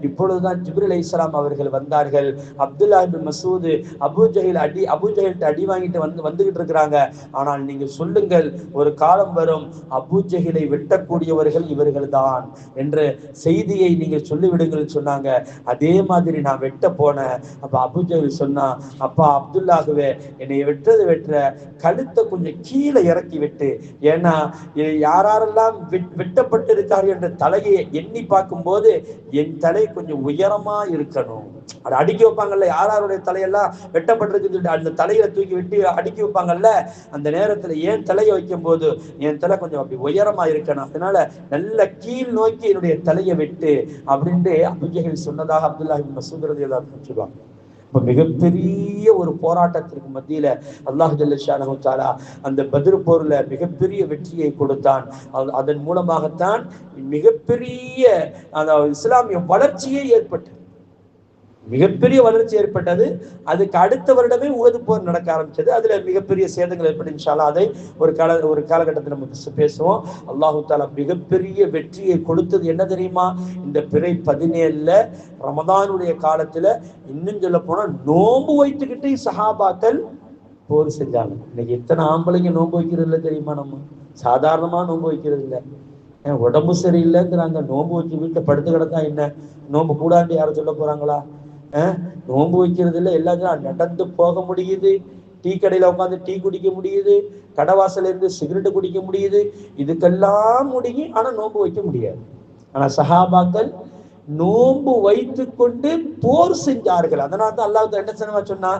இப்பொழுதுதான் ஜிப்ரீல் அலைஹிஸ்ஸலாம் அவர்கள் வந்தார்கள். அப்துல்லா பின் மசூத் அபூ ஜஹல்ட்ட அடி வாங்கிட்டு வந்துகிட்டு இருக்கிறாங்க. ஆனால் நீங்க சொல்லுங்கள், ஒரு காலம் வரும் அபூ ஜஹலை வெட்டக்கூடியவர்கள் இவர்கள் தான் என்ற செய்தியை நீங்க சொல்லிவிடுங்கள் சொன்னாங்க. அதே மாதிரி நான் வெட்ட போனேன். அப்ப அபூ ஜஹல் சொன்னா, அப்பா அப்துல்லாகவே, என்னை வெற்ற கழுத்தை கொஞ்சம் கீழே இறக்கி விட்டு, ஏன்னா யாரெல்லாம் வெட்டப்பட்டிருக்காரு என்ற தலையை எண்ணி பார்க்கும் போது என் தலை கொஞ்சம் உயரமா இருக்கணும். அதை அடுக்கி வைப்பாங்கல்ல, யாருடைய தலையெல்லாம் வெட்டப்பட்டிருக்கு அந்த தலையில தூக்கி விட்டு அடுக்கி வைப்பாங்கல்ல, அந்த நேரத்துல ஏன் தலையை வைக்கும் போது என் தலை கொஞ்சம் அப்படி உயரமா இருக்கணும், அதனால நல்ல கீழ் நோக்கி என்னுடைய தலையை விட்டு அப்படின்ட்டு அபூ ஜஹல் சொன்னதாக அப்துல்லாஹ் பின் மஸ்ஊத் ரலியல்லாஹு சொல்லுவாங்க. மிகப்பெரிய ஒரு போராட்டத்திற்கு மத்தியில அல்லாஹ் ஜல்ல ஷானஹு தஆலா அந்த பத்ர் போர்ல மிகப்பெரிய வெற்றியை கொடுத்தான். அதன் மூலமாகத்தான் மிகப்பெரிய இஸ்லாமிய வளர்ச்சியே ஏற்பட்டது. மிகப்பெரிய வளர்ச்சி ஏற்பட்டது. அதுக்கு அடுத்த வருடமே உஹது போர் நடக்க ஆரம்பிச்சது. அதுல மிகப்பெரிய சேதங்கள் ஏற்பட்டு இன்ஷா அல்லாஹ் அதை ஒரு காலகட்டத்தில் நம்ம பேசுவோம். அல்லாஹு தஆலா மிகப்பெரிய வெற்றியை கொடுத்தது என்ன தெரியுமா? இந்த பிறை 17ல ரமதானுடைய காலத்துல, இன்னும் சொல்ல போனா நோன்பு வைத்துக்கிட்டு சஹாபாக்கள் போர் செஞ்சாங்க. இன்னைக்கு எத்தனை ஆம்பளைங்க நோன்பு வைக்கிறது இல்லை தெரியுமா? நம்ம சாதாரணமா நோன்பு வைக்கிறது இல்லை. உடம்பு சரியில்லைங்கிறாங்க, நோன்பு வச்சு வீட்டை படுத்து கிடந்தா என்ன நோன்பு கூடாண்டு யாரும் சொல்ல போறாங்களா? நோன்பு வைக்கிறது இல்லை, எல்லாத்தையும் நடந்து போக முடியுது, டீ கடையில உட்காந்து டீ குடிக்க முடியுது, கடைவாசல இருந்து சிகரெட்டு குடிக்க முடியுது, இதுக்கெல்லாம் முடியும். ஆனா நோன்பு வைக்க முடியாது. ஆனா சஹாபாக்கள் நோன்பு வைத்து கொண்டு போர் செஞ்சார்கள். அதனால தான் அல்லாஹ் என்ன சொன்னா,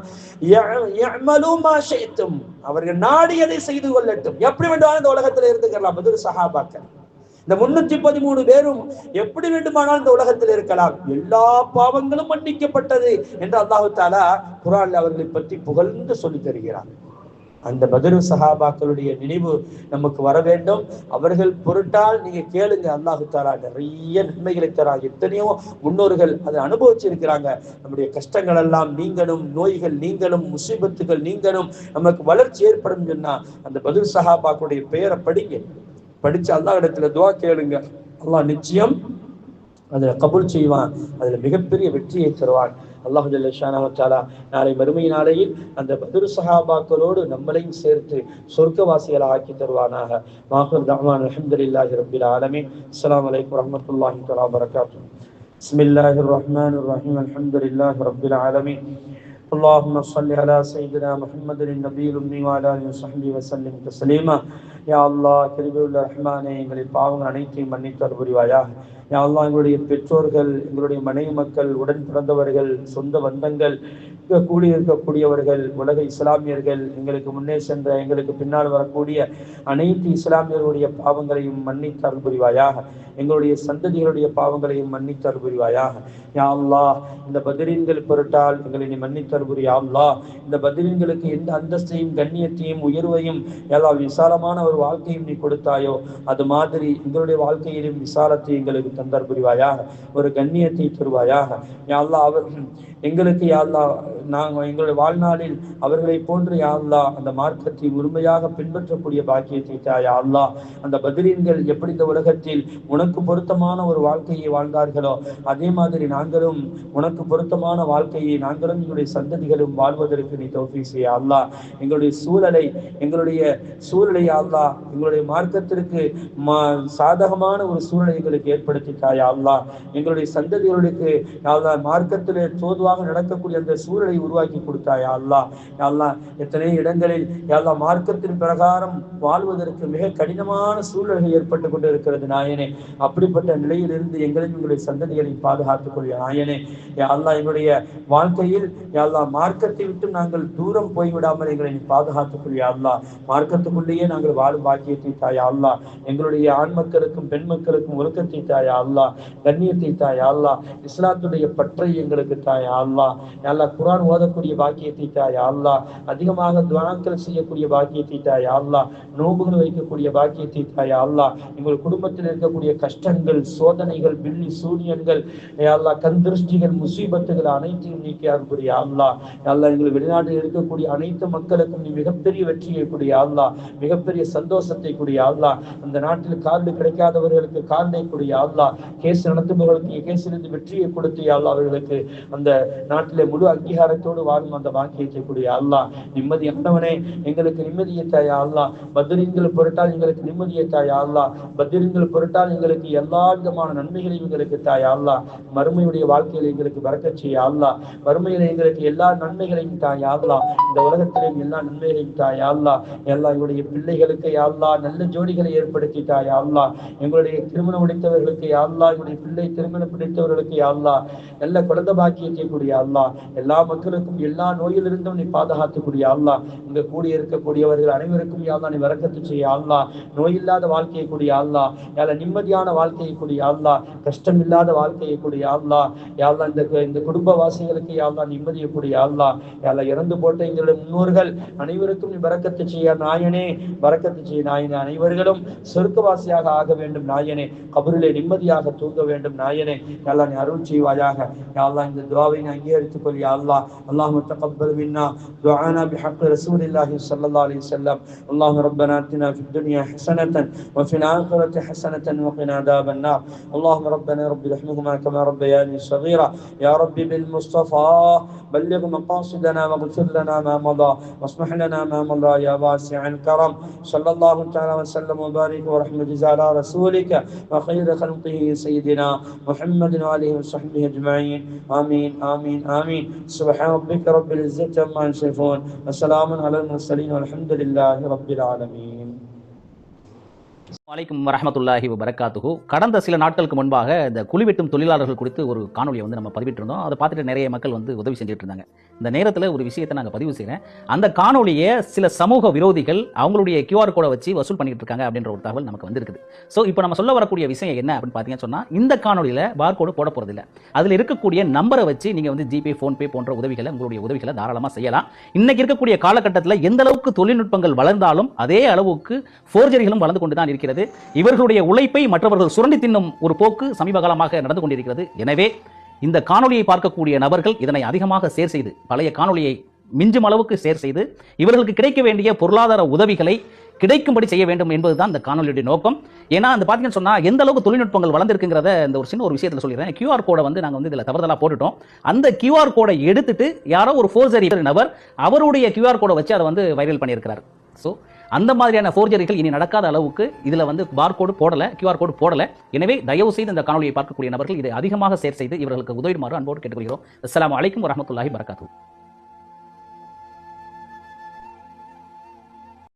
அவர்கள் நாடியதை செய்து கொள்ளட்டும், எப்படி வேண்டுமானாலும் இந்த உலகத்துல இருந்துக்கலாம். அது சஹாபாக்கள். இந்த 313 பேரும் எப்படி வேண்டுமானால் இந்த உலகத்தில் இருக்கலாம், எல்லா பாவங்களும் மன்னிக்கப்பட்டது என்று அல்லாஹு தஆலா குர்ஆன்ல அவர்களை பற்றி புகழ்ந்து சொல்லி தருகிறார். அந்த பத்ர் சஹாபாக்களுடைய நினைவு நமக்கு வர வேண்டும். அவர்கள் பொருட்டால் நீங்க கேளுங்க, அல்லாஹு தஆலா நிறைய நன்மைகளை தராங்க. எத்தனையோ முன்னோர்கள் அதை அனுபவிச்சிருக்கிறாங்க. நம்முடைய கஷ்டங்கள் எல்லாம் நீங்களும், நோய்கள் நீங்களும், முசீபத்துகள் நீங்களும், நமக்கு வளர்ச்சி ஏற்படும் சொன்னா அந்த பத்ர் சஹாபாக்களுடைய பெயரை படிச்சு அல்லாஹ் இடத்துல துஆ கேளுங்க. அல்லாஹ் நிச்சயம் அதுல கபூல் செய்வான். அதுல மிகப்பெரிய வெற்றியை தருவான். அல்லாஹ் ஜல்ல ஷானஹு தஆலா நாளை மறுமை நாளையில் அந்த பத்ர் சஹாபாக்களோடு நம்மளையும் சேர்த்து சொர்க்கவாசிகளை ஆக்கி தருவானாக. வாஹிர் தஅவானா அல்ஹம்துலில்லாஹி ரப்பில் ஆலமீன். அஸ்ஸலாமு அலைக்கும் வரஹ்மத்துல்லாஹி தஆலா வபரகாத்துஹு. பிஸ்மில்லாஹிர் ரஹ்மானிர் ரஹீம். அல்ஹம்துலில்லாஹி ரப்பில் ஆலமீன். اللهم صل على سيدنا محمد النبي الأمي وعلى آله وصحبه وسلم تسليما. யா அல்லாஹ் கிருபையுள்ள ரஹ்மானே, எங்களின் பாவங்கள் அனைத்தையும் மன்னித்து அருள் புரிவாயாக. யா அல்லாஹ் எங்களுடைய பெற்றோர்கள், எங்களுடைய மனைவி மக்கள், உடன் பிறந்தவர்கள், சொந்த பந்தங்கள், இருக்கக்கூடியவர்கள், உலக இஸ்லாமியர்கள், எங்களுக்கு முன்னே சென்ற, எங்களுக்கு பின்னால் வரக்கூடிய அனைத்து இஸ்லாமியர்களுடைய பாவங்களையும் மன்னித்து அருள் புரிவாயாக. எங்களுடைய சந்ததிகளுடைய பாவங்களையும் மன்னித்து அருள் புரிவாயாக. யா அல்லாஹ் இந்த பத்ரீன்கள் பொருட்டால் எங்களை நீ மன்னித்து அருள் புரி. யா அல்லாஹ் இந்த பத்ரீன்களுக்கு எந்த அந்தஸ்தையும் கண்ணியத்தையும் உயர்வையும் எல்லாம் விசாலமான ஒரு வாழ்க்கையும் நீ கொடுத்தாயோ, அது மாதிரி எங்களுடைய வாழ்க்கையிலும் விசாலத்தை எங்களுக்கு தந்தர் புரிவாயாக, ஒரு கண்ணியத்தை தருவாயாக. யா அல்லாஹ் அவர்கள் எங்களுக்கு யா அல்லாஹ் நாங்கள் எங்களுடைய வாழ்நாளில் அவர்களை போன்று யா அல்லாஹ் அந்த மார்க்கத்தை உண்மையாக பின்பற்றக்கூடிய பாக்கியத்தை தா. யா அல்லாஹ் அந்த பத்ரீன்கள் எப்படி இந்த உலகத்தில் உனக்கு பொருத்தமான ஒரு வாழ்க்கையை வாழ்ந்தார்களோ, அதே மாதிரி நாங்களும் உனக்கு பொருத்தமான வாழ்க்கையை நாங்களும் எங்களுடைய சந்ததிகளும் வாழ்வதற்கு நீ தௌஃபீக் செய்ய. அல்லாஹ் எங்களுடைய சூழலை அல்லாஹ் எங்களுடைய மார்க்கத்திற்கு சாதகமான ஒரு சூழலை எங்களுக்கு ஏற்படுத்திட்டாயா அல்லாஹ். எங்களுடைய சந்ததிகளுக்கு அல்லாஹ் மார்க்கத்திலே தோதுவாக நடக்கக்கூடிய அந்த சூழலை உருவாக்கி கொடுத்தாயா அல்லாஹ். அல்லாஹ் எத்தனை இடங்களில் அல்லாஹ் மார்க்கத்தின் பிரகாரம் வாழ்வதற்கு மிக கடினமான சூழல்கள் ஏற்பட்டு கொண்டு இருக்கிறது நாயனே. அப்படிப்பட்ட நிலையிலிருந்து எங்களையும் எங்களுடைய சந்ததிகளை பாதுகாத்துக் கொள்ளிய நாயனே. அல்லாஹ் எங்களுடைய வாழ்க்கையில் அல்லாஹ் மார்க்கத்தை விட்டு நாங்கள் தூரம் போய்விடாமல் எங்களை பாதுகாத்துக் கொள்ளிய அல்லாஹ். மார்க்கத்துக்குள்ளேயே நாங்கள் வாழும் பாக்கியத்தை தாயா அல்லாஹ். எங்களுடைய ஆண் மக்களுக்கும் பெண் மக்களுக்கும் ஒழுக்கத்தை தாயா அல்லாஹ், கண்ணியத்தை தாயா அல்லாஹ், இஸ்லாத்துடைய பற்றை எங்களுக்கு தாயா அல்லாஹ், அல்லாஹ் குர்ஆன் ஓதக்கூடிய பாக்கியத்தை தாயா அல்லாஹ், அதிகமாக துஆக்கள் செய்யக்கூடிய பாக்கியத்தை தாயா அல்லாஹ், நோன்புகள் வைக்கக்கூடிய பாக்கியத்தை தாயா அல்லாஹ், எங்கள் குடும்பத்தில் இருக்கக்கூடிய கஷ்டங்கள், சோதனைகள், பில்லி சூரியன்கள், யா அல்லாஹ், கண் திருஷ்டிகள், முசீபத்துகள் அனைத்தையும் நீக்கி அருள்புரிய அல்லாஹ். யா அல்லாஹ், எங்கள் வெளிநாட்டில் இருக்கக்கூடிய அனைத்து மக்களுக்கும் நீ மிகப்பெரிய வெற்றியை கூடிய அல்லாஹ், மிகப்பெரிய சந்தோஷத்தை கூடிய அல்லாஹ். அந்த நாட்டில் கார்டு கிடைக்காதவர்களுக்கு கார்டை கூடிய அல்லாஹ், கேஸ் நடத்துபவர்களுக்கு கேஸிலிருந்து வெற்றியை கொடுத்து அல்லாஹ் அவர்களுக்கு அந்த நாட்டிலே முழு அங்கீகாரத்தோடு வாழும் அந்த பாக்கியத்தை கூடிய அல்லாஹ். நிம்மதியானவனே, எங்களுக்கு நிம்மதியை தாயா அல்லாஹ். பத்ரீன்கள் பொருட்டால் எங்களுக்கு நிம்மதியை தாயா அல்லாஹ். பத்ரீன்கள் பொருட்டால் எங்களுக்கு எல்லா விதமான நன்மைகளையும் எங்களுக்கு தாயா அல்லாஹ். மறுமையுடைய வாழ்க்கையில எங்களுக்கு பரக்கத் செய்ய அல்லாஹ். மறுமையில எங்களுக்கு எல்லா நன்மைகளையும் தாயா அல்லாஹ். இந்த உலகத்திலேயும் எல்லா நன்மைகளையும் தாயா அல்லாஹ். எல்லா எங்களுடைய பிள்ளைகளுக்கு யா அல்லாஹ் நல்ல ஜோடிகளை ஏற்படுத்தி தாயா அல்லாஹ். எங்களுடைய திருமணம் முடித்தவர்களுக்கு யா அல்லாஹ், எங்களுடைய பிள்ளை திருமணம் பிடித்தவர்களுக்கு யா அல்லாஹ் நல்ல குழந்தை பாக்கியத்தை கூடிய அல்லாஹ். எல்லா மக்களுக்கும் எல்லா நோயிலிருந்தும் நீ பாதுகாத்துக்கூடிய அல்லாஹ். இங்க கூடி இருக்கக்கூடியவர்கள் அனைவருக்கும் யா அல்லாஹ் நீ வரக்கத்து செய்ய அல்லாஹ். நோய் இல்லாத வாழ்க்கையை கூடிய அல்லாஹ், யால நிம்மதியான வாழ்க்கையை கூடிய அல்லாஹ், கஷ்டம் இல்லாத வாழ்க்கையை கூடிய அல்லாஹ். யா அல்லாஹ், இந்த குடும்பவாசிகளுக்கு யா அல்லாஹ் நிம்மதியை கூடிய அல்லாஹ். யால இறந்து போட்ட எங்களுடைய முன்னோர்கள் அனைவருக்கும் நீ வரக்கத்து செய்ய நாயனே, வரக்கத்து செய்ய நாயனே. அனைவர்களும் சொர்க்கவாசியாக ஆக வேண்டும் நாயனே, கபரிலே நிம்மதியாக தூங்க வேண்டும் நாயனே. யா அல்லாஹ் நீ அருள் செய்வாயாக. யா அல்லாஹ், இந்த துஆவை நீ அங்கீகரித்துக் கொள் யா அல்லாஹ். அல்லாஹும்ம தகப்பல் மின்னா துஆனா பிஹக்கி ரசூலில்லாஹி ஸல்லல்லாஹு அலைஹி வஸல்லம். அல்லாஹும்ம ரப்பனா ஆத்தினா ஃபித் துன்யா ஹஸனத்தன் வ ஃபில் ஆখিরাতি ஹஸனத்தன் வ கினா அஸாபன் நார். அல்லாஹும்ம ரப்பனா ரப்பி ரஹ்மஹுமா கமா ரப்பயானி ஸகீரா. யா ரப்பி பில் முஸ்தஃபா بلغ مقاصدنا واغفر لنا ما مضى واسمح لنا ما مضى يا واسع الكرم. صلى الله تعالى وسلم وبارك ورحمة على رسولك وخير خلقه سيدنا محمد وآله وصحبه أجمعين. آمين آمين آمين. سبحان ربك رب العزة عما يصفون وسلام على المرسلين والحمد لله رب العالمين. வலைக்கும் வரஹ்மத்துல்லாஹி வபரகாத்துஹு. கடந்த சில நாட்களுக்கு முன்பாக இந்த குழிவெட்டும் தொழிலாளர்கள் குறித்து ஒரு காணொலியை வந்து நம்ம பதிவிட்டிருந்தோம். அதை பார்த்துட்டு நிறைய மக்கள் வந்து உதவி செஞ்சுட்டு இருந்தாங்க. இந்த நேரத்தில் ஒரு விஷயத்தை நாங்கள் பதிவு செய்கிறேன். அந்த காணொலியை சில சமூக விரோதிகள் அவங்களுடைய QR கோடை வச்சு வசூல் பண்ணிட்டு இருக்காங்க அப்படின்ற ஒரு தகவல் நமக்கு வந்திருக்குது. ஸோ இப்போ நம்ம சொல்ல வரக்கூடிய விஷயம் என்ன அப்படின்னு பார்த்தீங்கன்னு சொன்னால், இந்த காணொலியில் பார்கோடு போட போகிறதில்ல. அதில் இருக்கக்கூடிய நம்பரை வச்சு நீங்கள் வந்து ஜிபே, ஃபோன்பே போன்ற உதவிகளை, உங்களுடைய உதவிகளை தாராளமாக செய்யலாம். இன்னைக்கு இருக்கக்கூடிய காலகட்டத்தில் எந்த அளவுக்கு தொழில்நுட்பங்கள் வளர்ந்தாலும் அதே அளவுக்கு ஃபோர்ஜரிகளும் வளர்ந்து கொண்டு தான் இருக்கிறது. இவர்களுடைய உழைப்பை மற்றவர்கள் சுரண்டி தின்னும் ஒரு போக்கு சமீப காலமாக நடந்து கொண்டிருக்கிறது. எனவே இந்த காணொலியை பார்க்கக்கூடிய நபர்கள் இதனை அதிகமாக ஷேர் செய்து, பழைய காணொலியை மிஞ்சும் அளவுக்கு ஷேர் செய்து, இவர்களுக்கு கிடைக்க வேண்டிய பொருளாதார உதவிகளை கிடைக்கும்படி செய்ய வேண்டும் என்பதுதான் இந்த காணொலியுடைய நோக்கம். ஏன்னா அந்த பார்த்தீங்கன்னு சொன்னா எந்த அளவுக்கு தொழில்நுட்பங்கள் வளர்ந்திருக்குங்கிறத இந்த ஒரு சின்ன ஒரு விஷயத்தில் சொல்லிடுறேன். QR கோடை வந்து நாங்கள் வந்து இதில் தவறுதலாக போட்டுட்டோம். அந்த QR கோடை எடுத்துட்டு யாரோ ஒரு ஃபோர்ஜரி நபர் அவருடைய QR கோடை வச்சு அதை வந்து வைரல் பண்ணியிருக்கிறார். ஸோ அந்த மாதிரியான ஃபோர்ஜரிகள் இனி நடக்காத அளவுக்கு இதில் வந்து பார்கோடு போடலை, QR கோடு போடலை. எனவே தயவு செய்து இந்த காணொலியை பார்க்கக்கூடிய நபர்கள் இதை அதிகமாக ஷேர் செய்து இவர்களுக்கு உதவிடுமாறு அன்போடு கேட்டுக்கொள்கிறோம். அஸ்ஸலாமு அலைக்கும் வரஹ்மத்துல்லாஹி வபரகாத்துஹு.